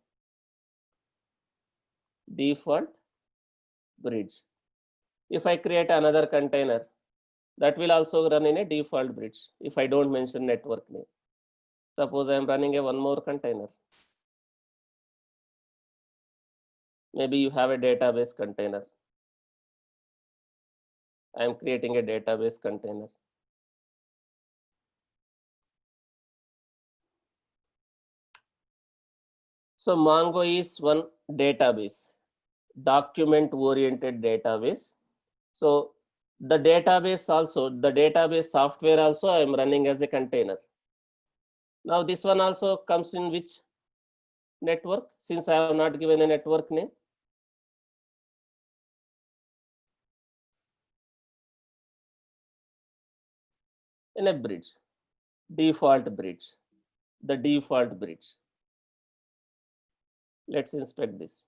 default bridge. If I create another container, that will also run in a default bridge if I don't mention network name. Suppose I am running a one more container. Maybe you have a database container. I am creating a database container. So Mongo is one database, document oriented database. So the database also, the database software also I am running as a container. Now this one also comes in which network, since I have not given a network name? In a bridge, default bridge, the default bridge. Let's inspect this.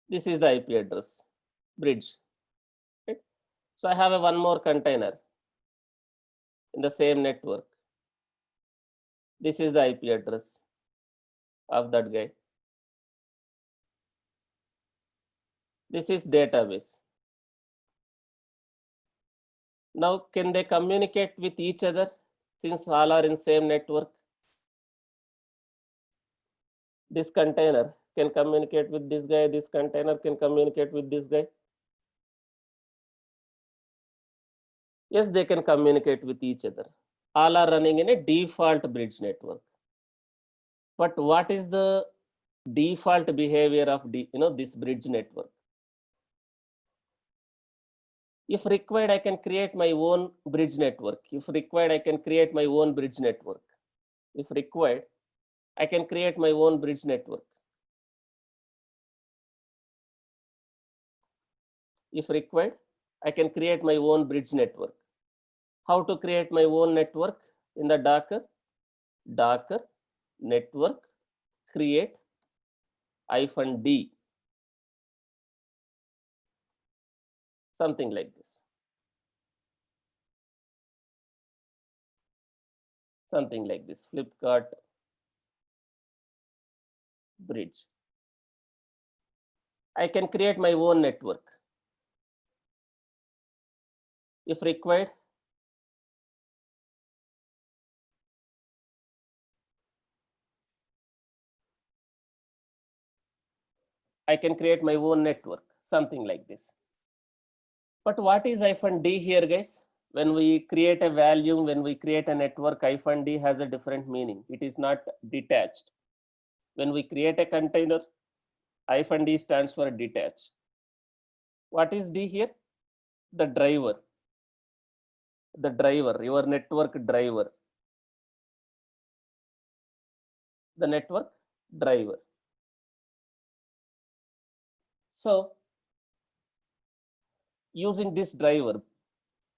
This is the IP address, bridge. Right? So I have a one more container in the same network. This is the IP address of that guy. This is database. Now, can they communicate with each other since all are in same network? This container can communicate with this guy. This container can communicate with this guy. Yes, they can communicate with each other. All are running in a default bridge network. But what is the default behavior of this bridge network? If required, I can create my own bridge network. If required, I can create my own bridge network. If required, I can create my own bridge network. If required, I can create my own bridge network. How to create my own network in the Docker? Docker network create -d, something like this. Something like this. Flipkart bridge. I can create my own network. If required, I can create my own network, something like this. But what is -d here, guys? When we create a value, when we create a network, -d has a different meaning. It is not detached. When we create a container, -d stands for detached. What is D here? The driver. The driver, your network driver. The network driver. So using this driver,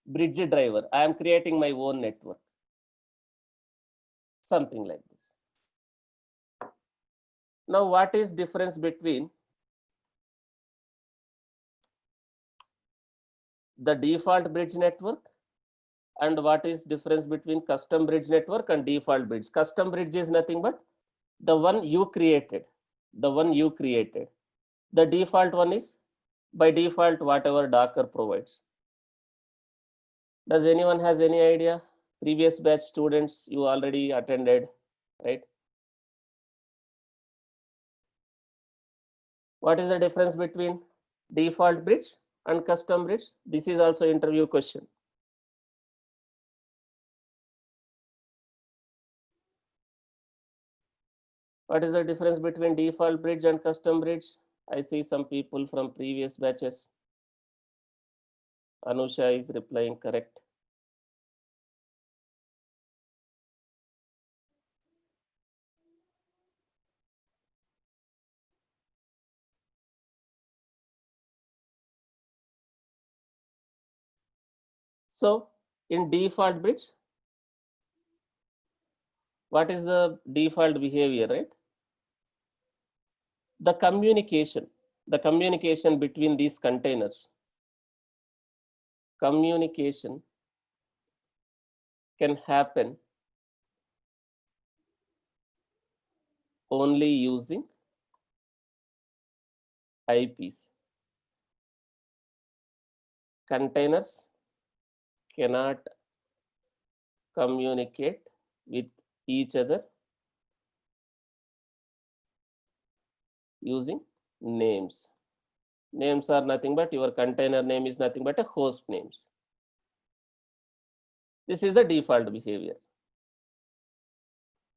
bridge driver, I am creating my own network. Something like this. Now, what is difference between the default bridge network and what is difference between custom bridge network and default bridge? Custom bridge is nothing but the one you created, the one you created. The default one is by default whatever Docker provides. Does anyone has any idea? Previous batch students, you already attended, right? What is the difference between default bridge and custom bridge? This is also interview question. What is the difference between default bridge and custom bridge? I see some people from previous batches. Anusha is replying correct. So in default bridge, what is the default behavior, right? The communication between these containers. Communication can happen only using IPs. Containers cannot communicate with each other using names. Names are nothing but your container name is nothing but a host names. This is the default behavior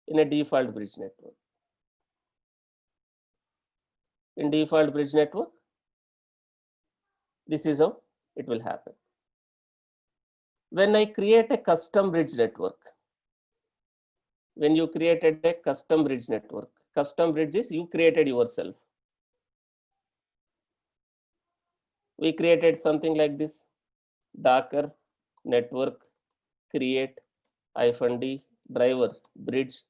in a default bridge network. In default bridge network, this is how it will happen. When I create a custom bridge network, when you created a custom bridge network, custom bridge is you created yourself. We created something like this: Docker network create -d driver bridge,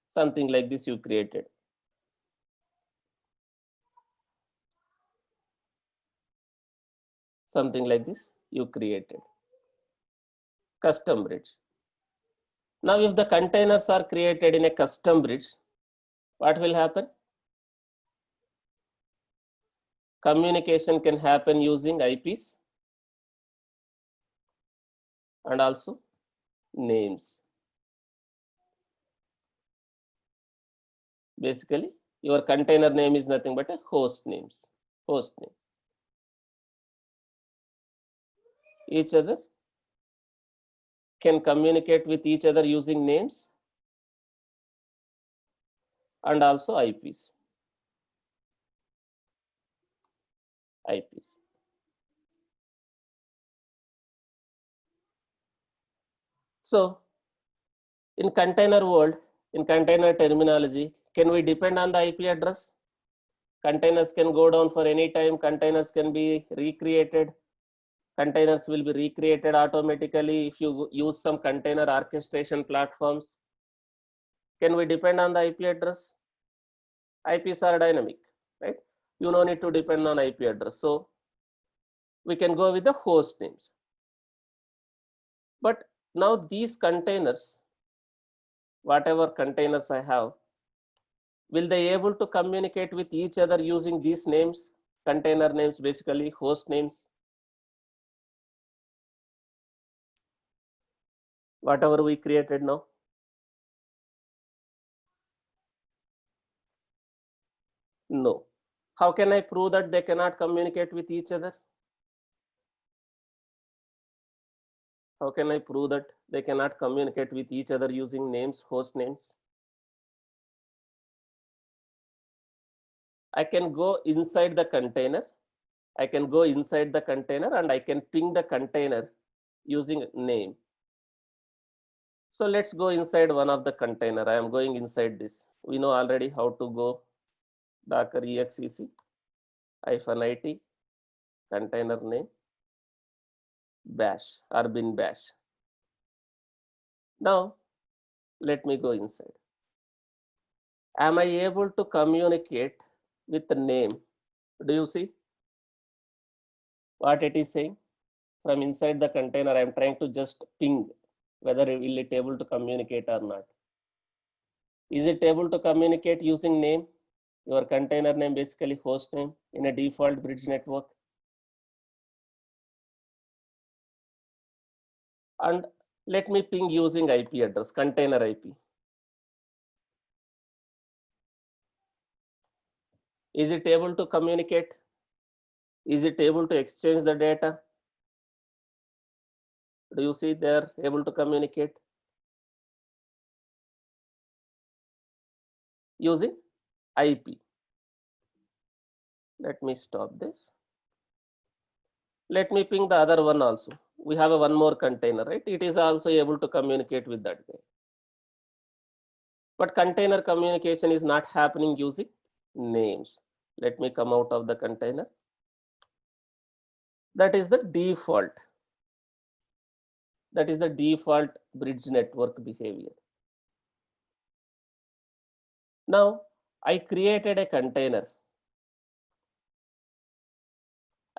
something like this you created. Something like this you created. Custom bridge. Now, if the containers are created in a custom bridge, what will happen? Communication can happen using IPs and also names. Basically, your container name is nothing but a host names. Host name. Each other can communicate with each other using names and also IPs. IPs. So, in container world, in container terminology, can we depend on the IP address? Containers can go down for any time. Containers can be recreated. Containers will be recreated automatically if you use some container orchestration platforms. Can we depend on the IP address? IPs are dynamic, right? You no need to depend on IP address. So we can go with the host names. But now these containers, whatever containers I have, Will they able to communicate with each other using these names, container names, basically host names? Whatever we created now. No. How can I prove that they cannot communicate with each other? How can I prove that they cannot communicate with each other using names, host names? I can go inside the container. I can go inside the container and I can ping the container using name. So let's go inside one of the container. I am going inside this. We know already how to go Docker exec -it container name bash or bin bash. Now let me go inside. Am I able to communicate with the name? Do you see what it is saying? From inside the container, I am trying to just ping whether it will it able to communicate or not. Is it able to communicate using name? Your container name, basically host name in a default bridge network. And let me ping using IP address, container IP. Is it able to communicate? Is it able to exchange the data? Do you see they're able to communicate using IP? Let me stop this. Let me ping the other one also. We have a one more container, right? It is also able to communicate with that guy. But container communication is not happening using names. Let me come out of the container. That is the default. That is the default bridge network behavior. Now I created a container.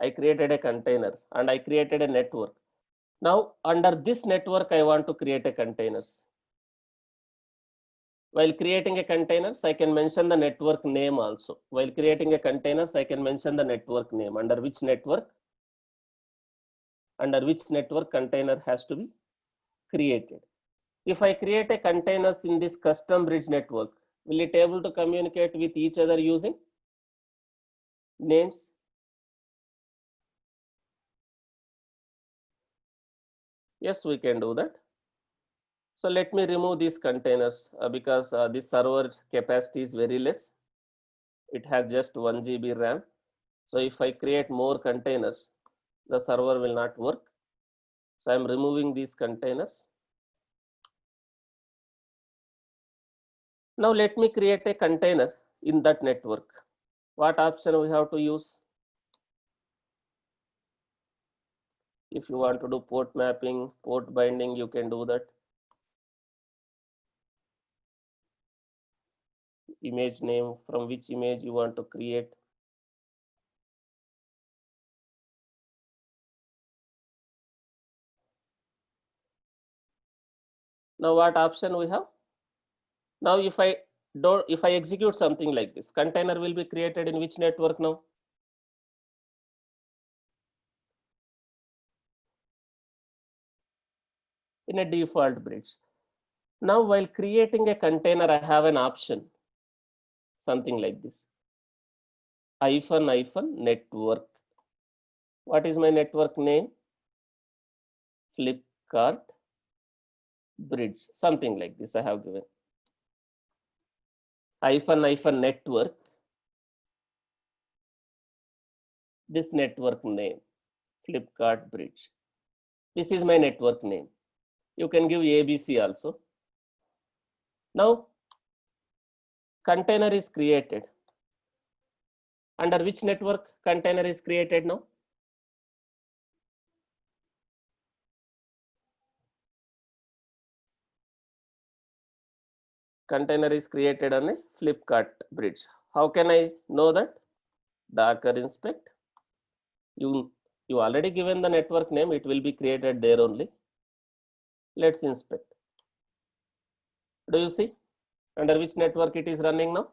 I created a container and I created a network. Now under this network, I want to create a containers. While creating a containers, I can mention the network name also. While creating a containers, I can mention the network name. Under which network container has to be created. If I create a containers in this custom bridge network, will it able to communicate with each other using names? Yes, we can do that. So let me remove these containers because this server capacity is very less. It has just 1 GB RAM. So if I create more containers, the server will not work. So I'm removing these containers. Now let me create a container in that network. What option we have to use? If you want to do port mapping, port binding, you can do that. Image name, from which image you want to create. Now what option we have? Now if I execute something like this, container will be created in which network now? In a default bridge. Now while creating a container, I have an option, something like this, -network. What is my network name? Flipkart bridge, something like this I have given. -network, this network name, Flipkart bridge. This is my network name. You can give ABC also. Now container is created. Under which network container is created now? Container is created on a Flipkart bridge. How can I know that? Docker inspect. You already given the network name, it will be created there only. Let's inspect. Do you see under which network it is running now?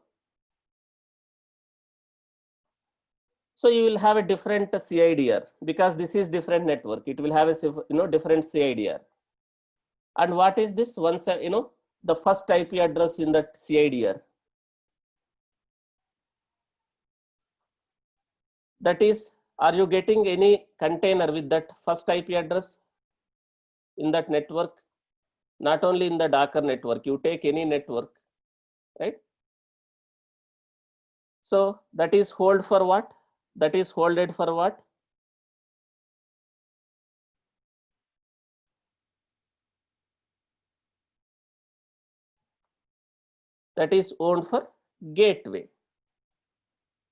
So you will have a different CIDR because this is different network. It will have a different CIDR. And what is this? Once the first IP address in that CIDR. That is, are you getting any container with that first IP address in that network? Not only in the Docker network, you take any network, right? So that is hold for what? That is holded for what? That is owned for gateway.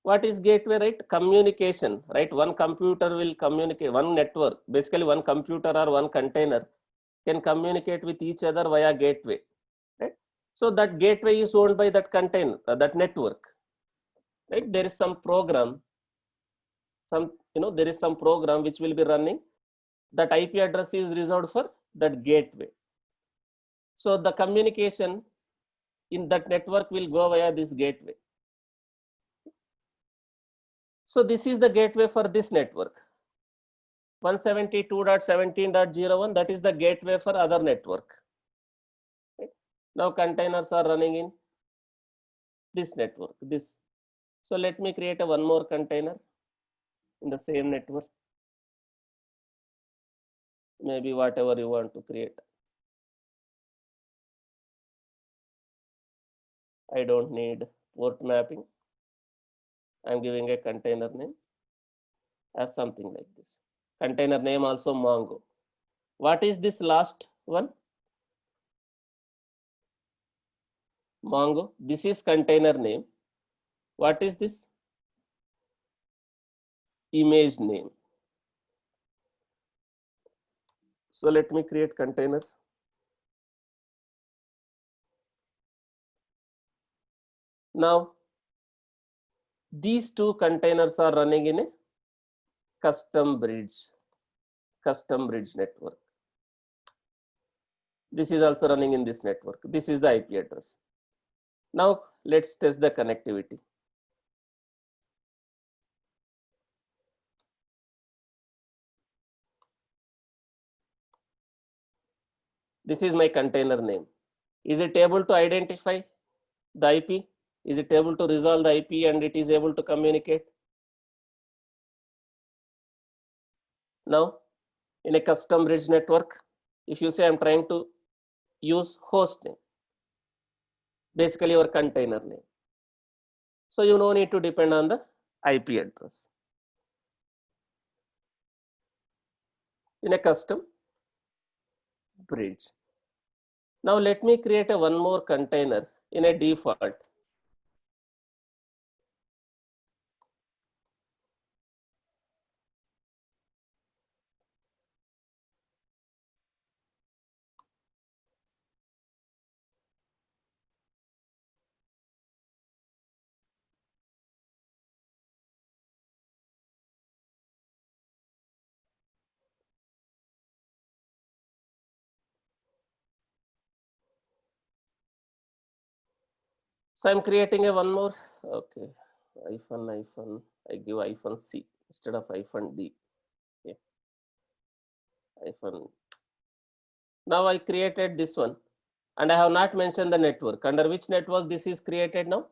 What is gateway, right? Communication, right? One computer will communicate, one network, basically one computer or one container can communicate with each other via gateway, right? So that gateway is owned by that container, that network, right? There is some program, there is some program which will be running. That IP address is reserved for that gateway. So the communication in that network will go via this gateway. So this is the gateway for this network. 172.17.01, that is the gateway for other network. Okay. Now containers are running in this network, this. So let me create one more container in the same network. Maybe whatever you want to create. I don't need port mapping. I'm giving a container name as something like this. Container name also Mongo. What is this last one? Mongo. This is container name. What is this? Image name. So let me create container. Now, these two containers are running in a custom bridge network. This is also running in this network. This is the IP address. Now let's test the connectivity. This is my container name. Is it able to identify the IP? Is it able to resolve the IP and it is able to communicate? Now, in a custom bridge network, if you say I'm trying to use host name, basically your container name. So you no need to depend on the IP address. In a custom bridge. Now let me create one more container in a default. So I'm creating a one more. Okay, -, I give -C instead of -D. Okay. Now I created this one and I have not mentioned the network. Under which network this is created now?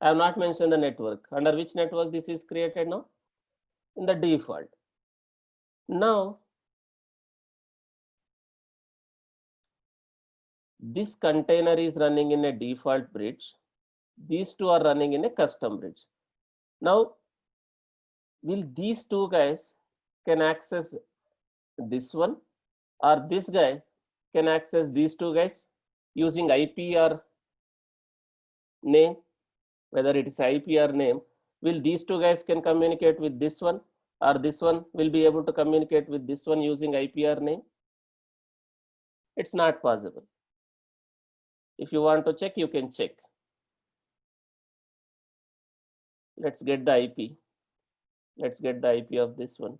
I have not mentioned the network. Under which network this is created now? In the default. Now, this container is running in a default bridge. These two are running in a custom bridge. Now, will these two guys can access this one, or this guy can access these two guys using IP or name? Whether it is IP or name, will these two guys can communicate with this one, or this one will be able to communicate with this one using IP or name? It's not possible. If you want to check, you can check. Let's get the IP. Let's get the IP of this one.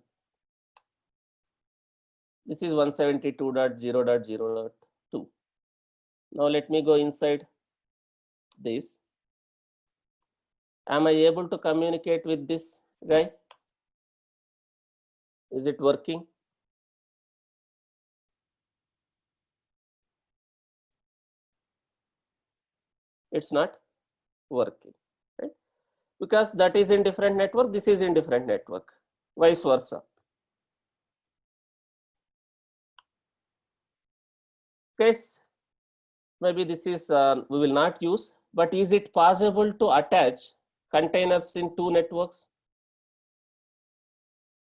This is 172.0.0.2. Now let me go inside this. Am I able to communicate with this guy? Is it working? It's not working, right? Because that is in different network, this is in different network, vice versa. Case maybe this is we will not use, but is it possible to attach containers in two networks?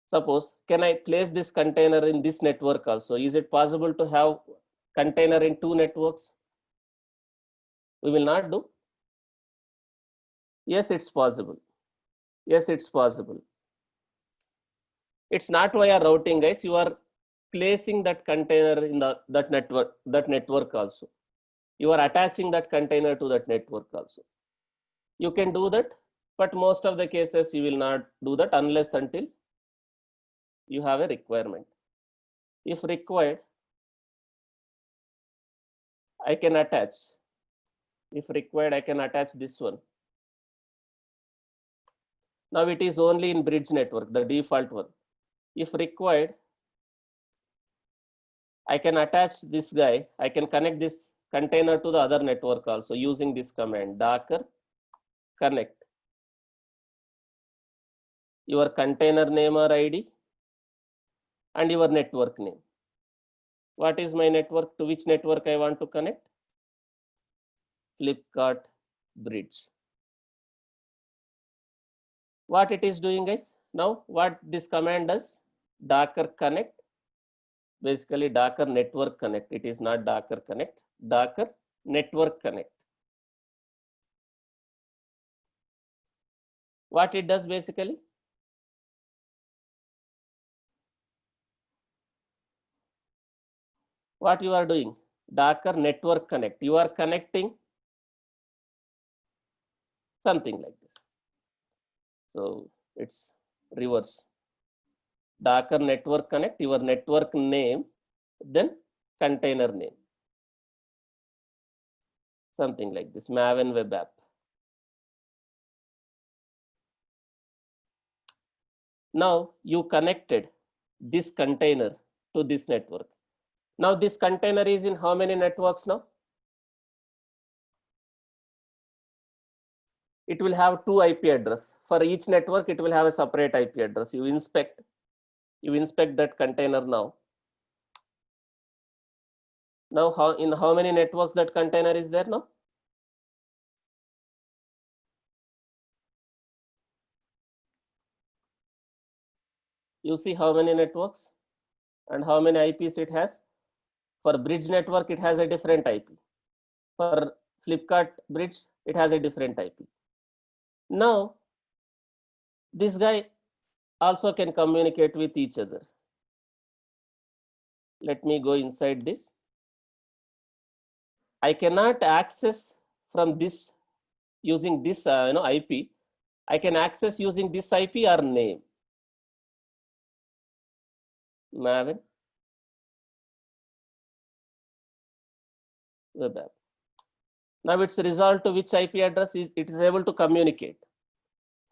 Suppose, can I place this container in this network also? Is it possible to have container in two networks? We will not do. Yes, it's possible. Yes, it's possible. It's not via routing, guys. You are placing that container in that network also. You are attaching that container to that network also. You can do that, but most of the cases you will not do that unless until you have a requirement. If required, I can attach. If required, I can attach this one. Now it is only in bridge network, the default one. If required, I can attach this guy. I can connect this container to the other network also using this command, docker connect. Your container name or ID and your network name. What is my network? To which network I want to connect? Flipkart bridge. What it is doing, guys? Now what this command does? Docker connect, basically Docker network connect. It is not Docker connect, Docker network connect. What it does basically? What you are doing? Docker network connect. You are connecting something like this. So it's reverse. Docker network connect, your network name, then container name. Something like this, Maven web app. Now you connected this container to this network. Now this container is in how many networks now? It will have two IP address. For each network, it will have a separate IP address. You inspect that container now. Now in how many networks that container is there now? You see how many networks and how many IPs it has. For bridge network, it has a different IP. For Flipkart bridge, it has a different IP. Now, this guy also can communicate with each other. Let me go inside this. I cannot access from this using this IP. I can access using this IP or name. Maven web app. Now it's resolved to which IP address it is able to communicate.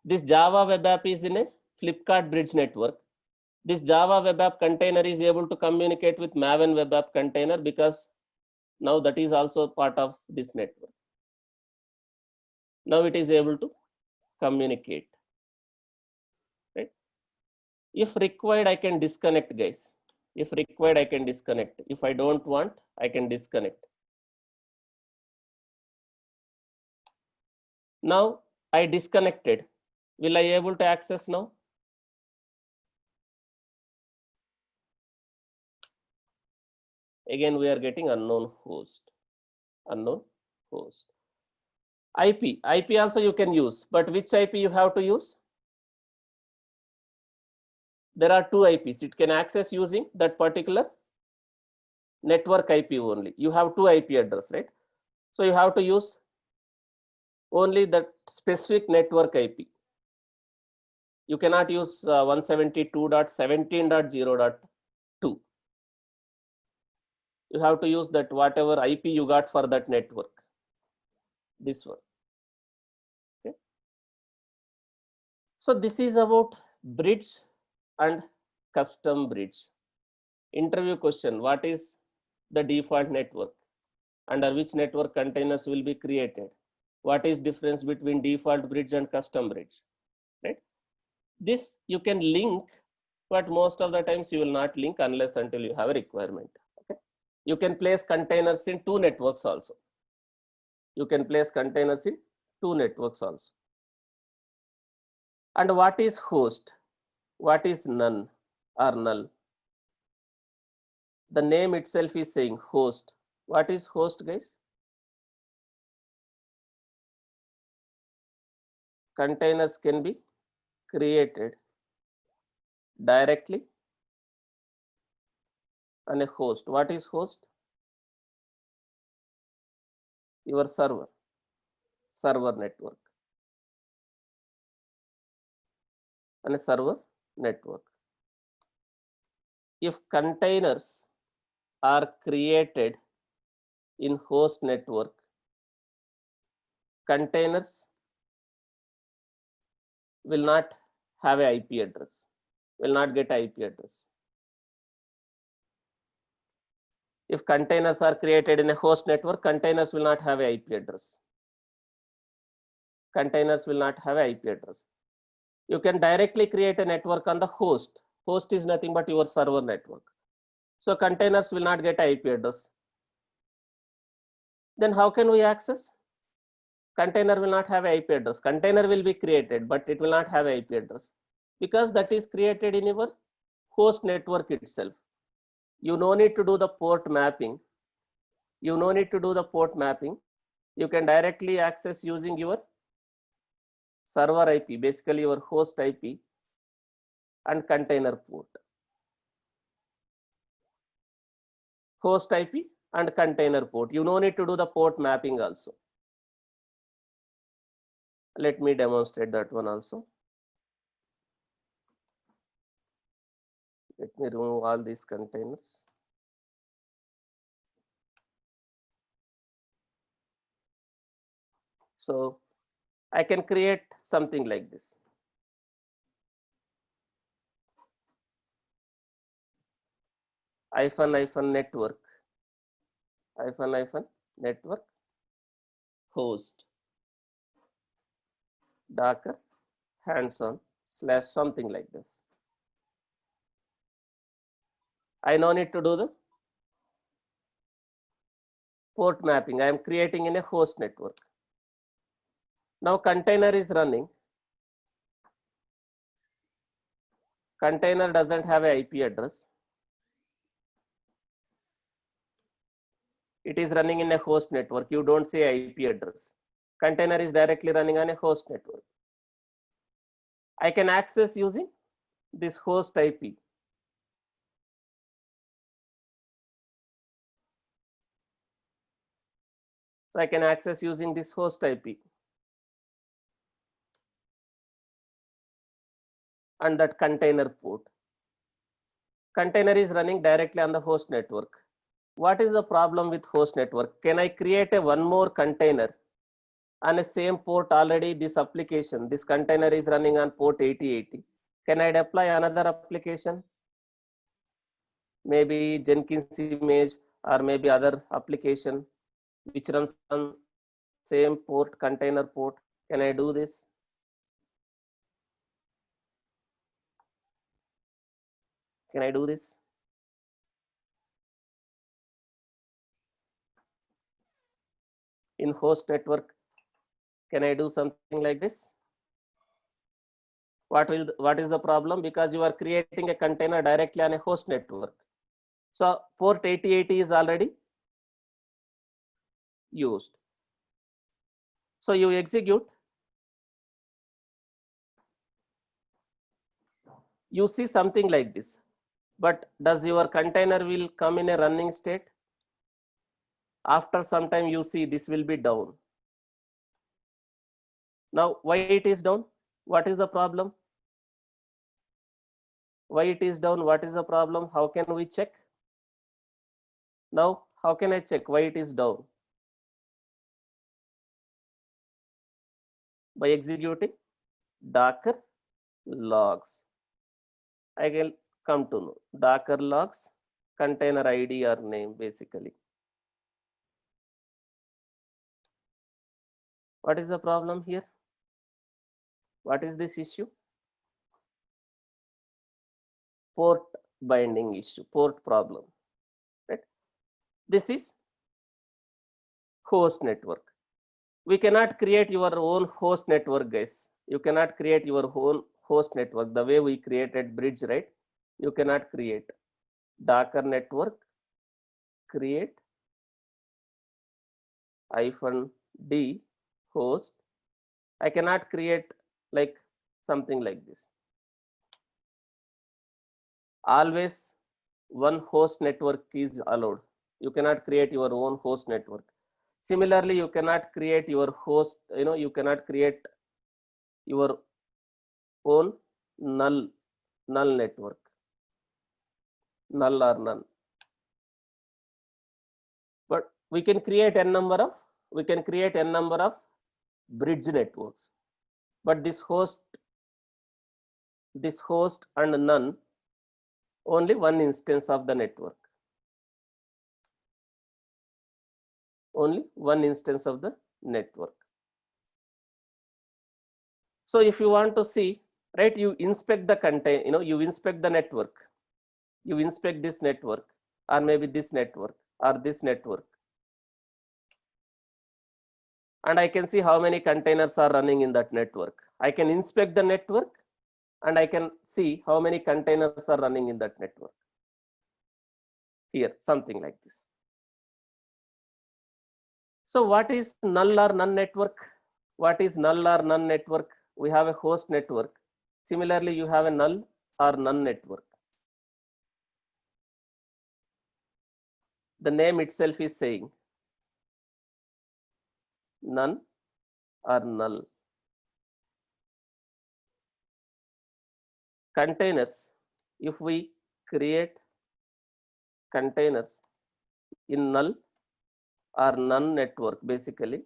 This Java web app is in a Flipkart bridge network. This Java web app container is able to communicate with Maven web app container because now that is also part of this network. Now it is able to communicate, right? If required, I can disconnect, guys. If required, I can disconnect. If I don't want, I can disconnect. Now I disconnected. Will I able to access now? Again, we are getting unknown host. Unknown host. IP also you can use, but which IP you have to use? There are two IPs. It can access using that particular network IP only. You have two IP address, right? So you have to use only that specific network IP. You cannot use 172.17.0.2. You have to use that whatever IP you got for that network. This one. Okay. So this is about bridge and custom bridge. Interview question: what is the default network? Under which network containers will be created? What is difference between default bridge and custom bridge? Right? This you can link, but most of the times you will not link unless until you have a requirement. Okay? You can place containers in two networks also. You can place containers in two networks also. And what is host? What is none or null? The name itself is saying host. What is host, guys? Containers can be created directly on a host. What is host? Your server network, and a server network. If containers are created in host network, containers will not have a IP address, will not get IP address. If containers are created in a host network, containers will not have a IP address. Containers will not have a IP address. You can directly create a network on the host. Host is nothing but your server network. So containers will not get IP address. Then how can we access? Container will not have IP address. Container will be created, but it will not have IP address because that is created in your host network itself. You no need to do the port mapping. You no need to do the port mapping. You can directly access using your server IP, basically your host IP and container port. Host IP and container port. You no need to do the port mapping also. Let me demonstrate that one also. Let me remove all these containers. So I can create something like this. -network, -network, host, Docker, hands-on, / something like this. I no need to do the port mapping. I am creating in a host network. Now container is running. Container doesn't have a IP address. It is running in a host network. You don't say IP address. Container is directly running on a host network. I can access using this host IP. So I can access using this host IP. And that container port. Container is running directly on the host network. What is the problem with host network? Can I create a one more container on the same port? Already this application, this container is running on port 8080. Can I deploy another application? Maybe Jenkins image or maybe other application which runs on same port, container port. Can I do this? Can I do this? In host network, can I do something like this? What is the problem? Because you are creating a container directly on a host network. So port 8080 is already used. So you execute, you see something like this. But does your container will come in a running state? After some time you see this will be down. Now why it is down? What is the problem? Why it is down? What is the problem? How can we check? Now how can I check why it is down? By executing Docker logs. I can come to know Docker logs, container ID or name basically. What is the problem here? What is this issue? Port binding issue, port problem, right? This is host network. We cannot create your own host network, guys. You cannot create your own host network the way we created bridge, right? You cannot create Docker network, create -d host. I cannot create like something like this. Always one host network is allowed. You cannot create your own host network. Similarly, you cannot create your host, you cannot create your own null network, null or none. But we can create n number of bridge networks. But this host and none, only one instance of the network. Only one instance of the network. So if you want to see, right, you inspect the content, you inspect the network. You inspect this network, or maybe this network, or this network. And I can see how many containers are running in that network. I can inspect the network and I can see how many containers are running in that network. Here, something like this. So what is null or none network? What is null or none network? We have a host network. Similarly, you have a null or none network. The name itself is saying none or null. Containers, if we create containers in null or none network, basically,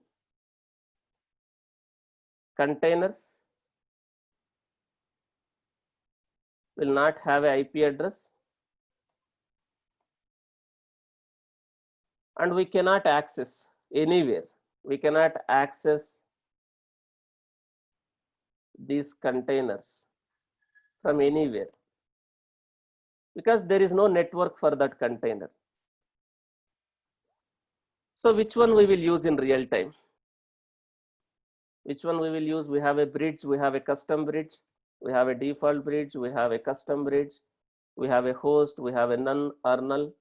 container will not have an IP address, and we cannot access anywhere. We cannot access these containers from anywhere because there is no network for that container. So which one we will use in real time? Which one we will use? We have a bridge, we have a custom bridge, we have a default bridge, we have a custom bridge, we have a host, we have a none or null.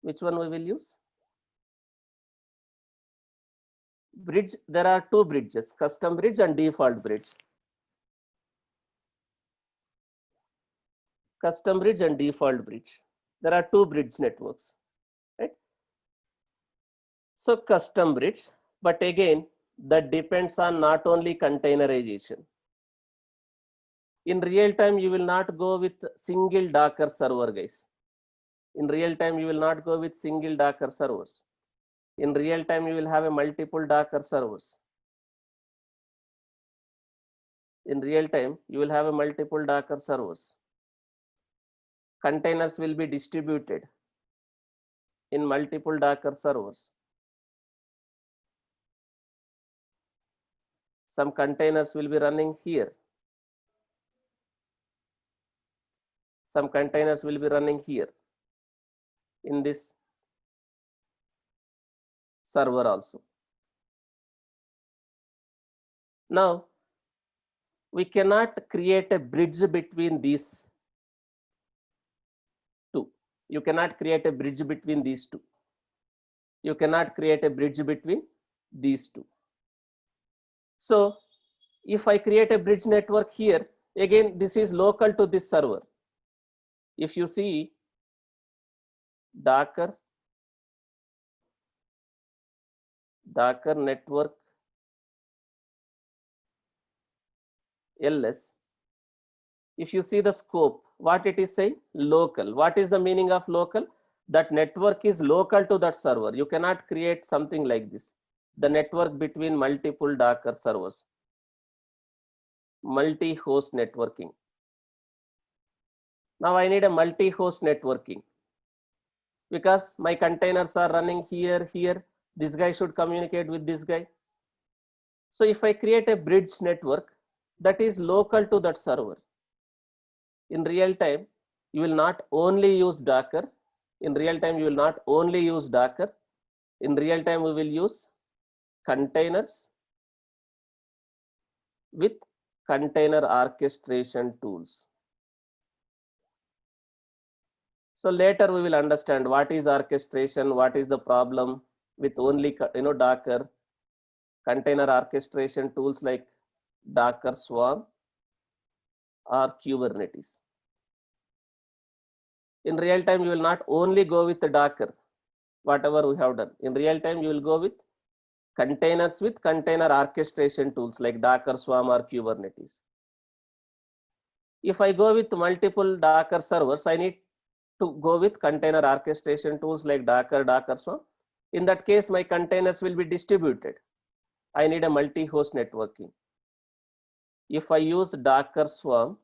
Which one we will use? Bridge, there are two bridges, custom bridge and default bridge. Custom bridge and default bridge. There are two bridge networks, right? So custom bridge, but again, that depends on not only containerization. In real time, you will not go with single Docker server, guys. In real time, you will not go with single Docker servers. In real time, you will have a multiple Docker servers. In real time, you will have a multiple Docker servers. Containers will be distributed in multiple Docker servers. Some containers will be running here. Some containers will be running here in this server also. Now, we cannot create a bridge between these two. You cannot create a bridge between these two. You cannot create a bridge between these two. So if I create a bridge network here, again, this is local to this server. If you see Docker network ls, if you see the scope, what it is saying? Local. What is the meaning of local? That network is local to that server. You cannot create something like this. The network between multiple Docker servers. multi-host networking. Now I need a multi-host networking because my containers are running here. This guy should communicate with this guy. So if I create a bridge network that is local to that server, in real time, you will not only use Docker. In real time, you will not only use Docker. In real time, we will use containers with container orchestration tools. So later we will understand what is orchestration, what is the problem with only Docker, container orchestration tools like Docker Swarm or Kubernetes. In real time, you will not only go with the Docker, whatever we have done. In real time, you will go with containers with container orchestration tools like Docker Swarm or Kubernetes. If I go with multiple Docker servers, I need to go with container orchestration tools like Docker, Docker Swarm. In that case, my containers will be distributed. I need a multi-host networking. If I use Docker Swarm,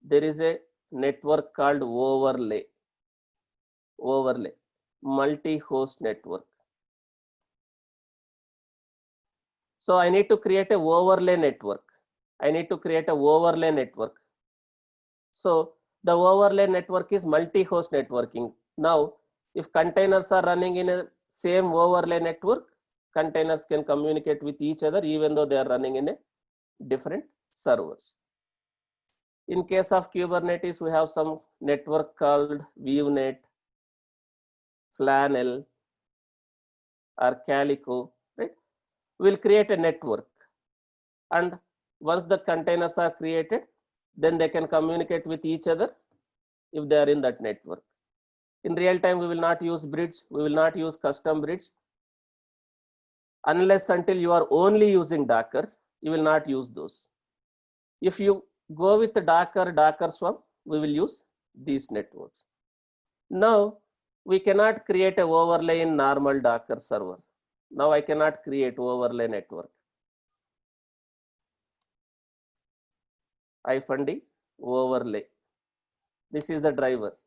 there is a network called overlay, multi-host network. So I need to create a overlay network. So the overlay network is multi-host networking. Now, if containers are running in a same overlay network, containers can communicate with each other even though they are running in a different servers. In case of Kubernetes, we have some network called ViewNet, Flannel, or Calico, right? We'll create a network, and once the containers are created, then they can communicate with each other if they are in that network. In real time, we will not use bridge, we will not use custom bridge. Unless until you are only using Docker, you will not use those. If you go with the Docker Swarm, we will use these networks. Now, we cannot create a overlay in normal Docker server. Now I cannot create overlay network. -d overlay. This is the driver.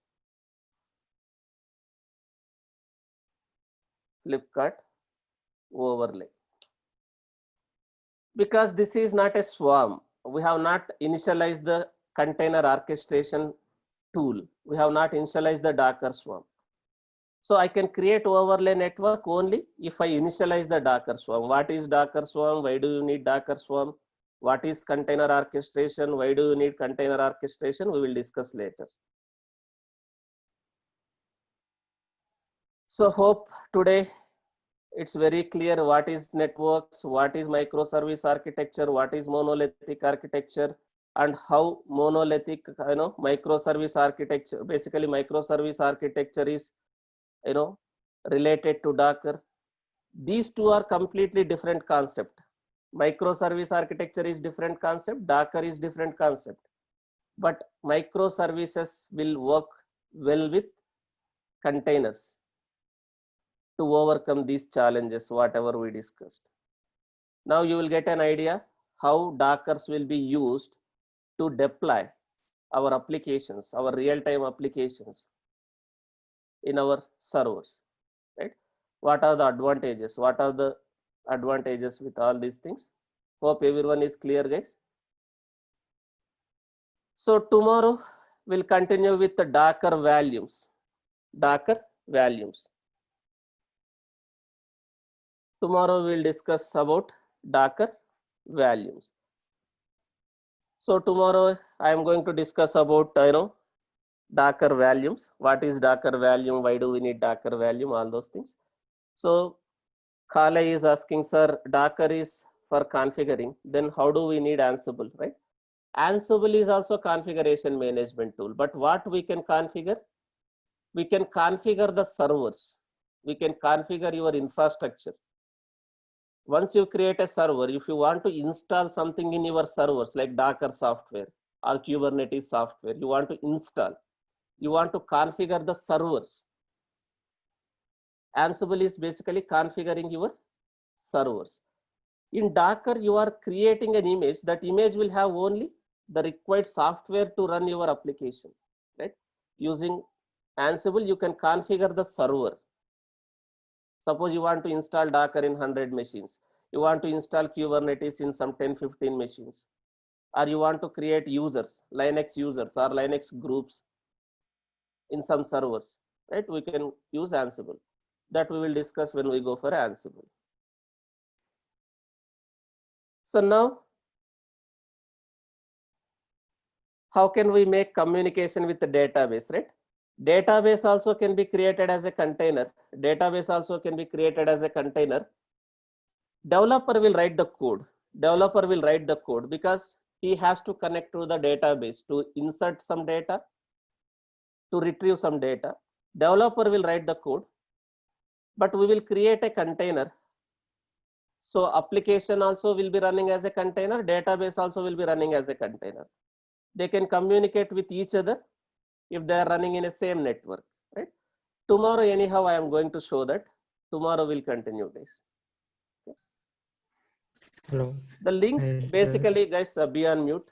Flipkart overlay. Because this is not a swarm, we have not initialized the container orchestration tool. We have not initialized the Docker Swarm. So I can create overlay network only if I initialize the Docker Swarm. What is Docker Swarm? Why do you need Docker Swarm? What is container orchestration? Why do you need container orchestration? We will discuss later. So hope today it's very clear what is networks, what is microservice architecture, what is monolithic architecture, and how monolithic microservice architecture, basically microservice architecture is related to Docker. These two are completely different concept. Microservice architecture is different concept, Docker is different concept, but microservices will work well with containers to overcome these challenges, whatever we discussed. Now you will get an idea how Dockers will be used to deploy our applications, our real-time applications in our servers, right? What are the advantages? What are the advantages with all these things? Hope everyone is clear, guys. So tomorrow we'll continue with the Docker volumes. Tomorrow we'll discuss about Docker volumes. So tomorrow I am going to discuss about Docker volumes. What is Docker volume? Why do we need Docker volume? All those things. So Kale is asking, sir, Docker is for configuring. Then how do we need Ansible, right? Ansible is also a configuration management tool. But what we can configure? We can configure the servers. We can configure your infrastructure. Once you create a server, if you want to install something in your servers like Docker software or Kubernetes software, you want to install, you want to configure the servers. Ansible is basically configuring your servers. In Docker, you are creating an image. That image will have only the required software to run your application, right? Using Ansible, you can configure the server. Suppose you want to install Docker in 100 machines. You want to install Kubernetes in some 10, 15 machines. Or you want to create users, Linux users or Linux groups in some servers, right? We can use Ansible. That we will discuss when we go for Ansible. So now, how can we make communication with the database, right? Database also can be created as a container. Database also can be created as a container. Developer will write the code. Developer will write the code because he has to connect to the database to insert some data, to retrieve some data. Developer will write the code, but we will create a container. So application also will be running as a container. Database also will be running as a container. They can communicate with each other if they are running in a same network, right? Tomorrow, anyhow, I am going to show that. Tomorrow we'll continue this. Okay. Hello. The link, basically, guys, be on mute.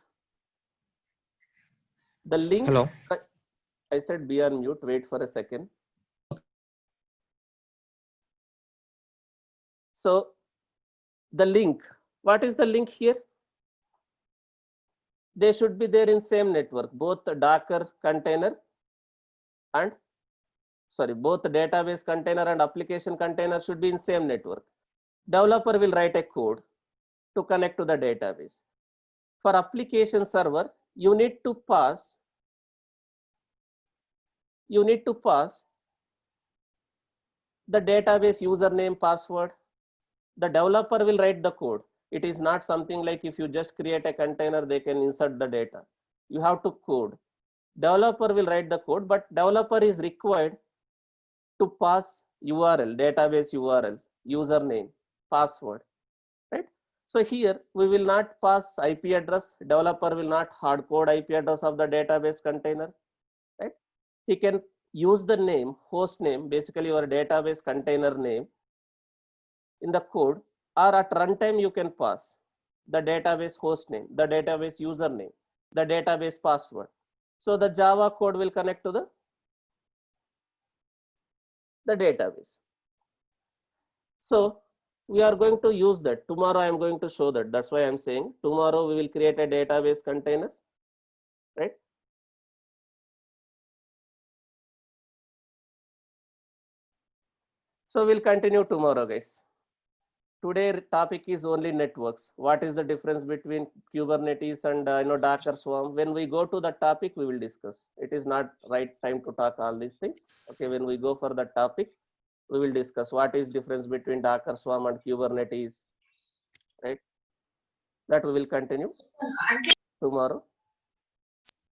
The link. Hello. I said be on mute. Wait for a second. So the link. What is the link here? They should be there in same network. Both the Docker container and both the database container and application container should be in same network. Developer will write a code to connect to the database. For application server, you need to pass the database username, password. The developer will write the code. It is not something like if you just create a container, they can insert the data. You have to code. Developer will write the code, but developer is required to pass URL, database URL, username, password, right? So here we will not pass IP address. Developer will not hard code IP address of the database container, right? He can use the name, host name, basically your database container name in the code, or at runtime you can pass the database host name, the database username, the database password. So the Java code will connect to the database. So we are going to use that. Tomorrow I am going to show that. That's why I am saying tomorrow we will create a database container, right? So we'll continue tomorrow, guys. Today topic is only networks. What is the difference between Kubernetes and Docker Swarm? When we go to the topic, we will discuss. It is not right time to talk all these things. Okay, when we go for the topic, we will discuss what is difference between Docker Swarm and Kubernetes, right? That we will continue tomorrow.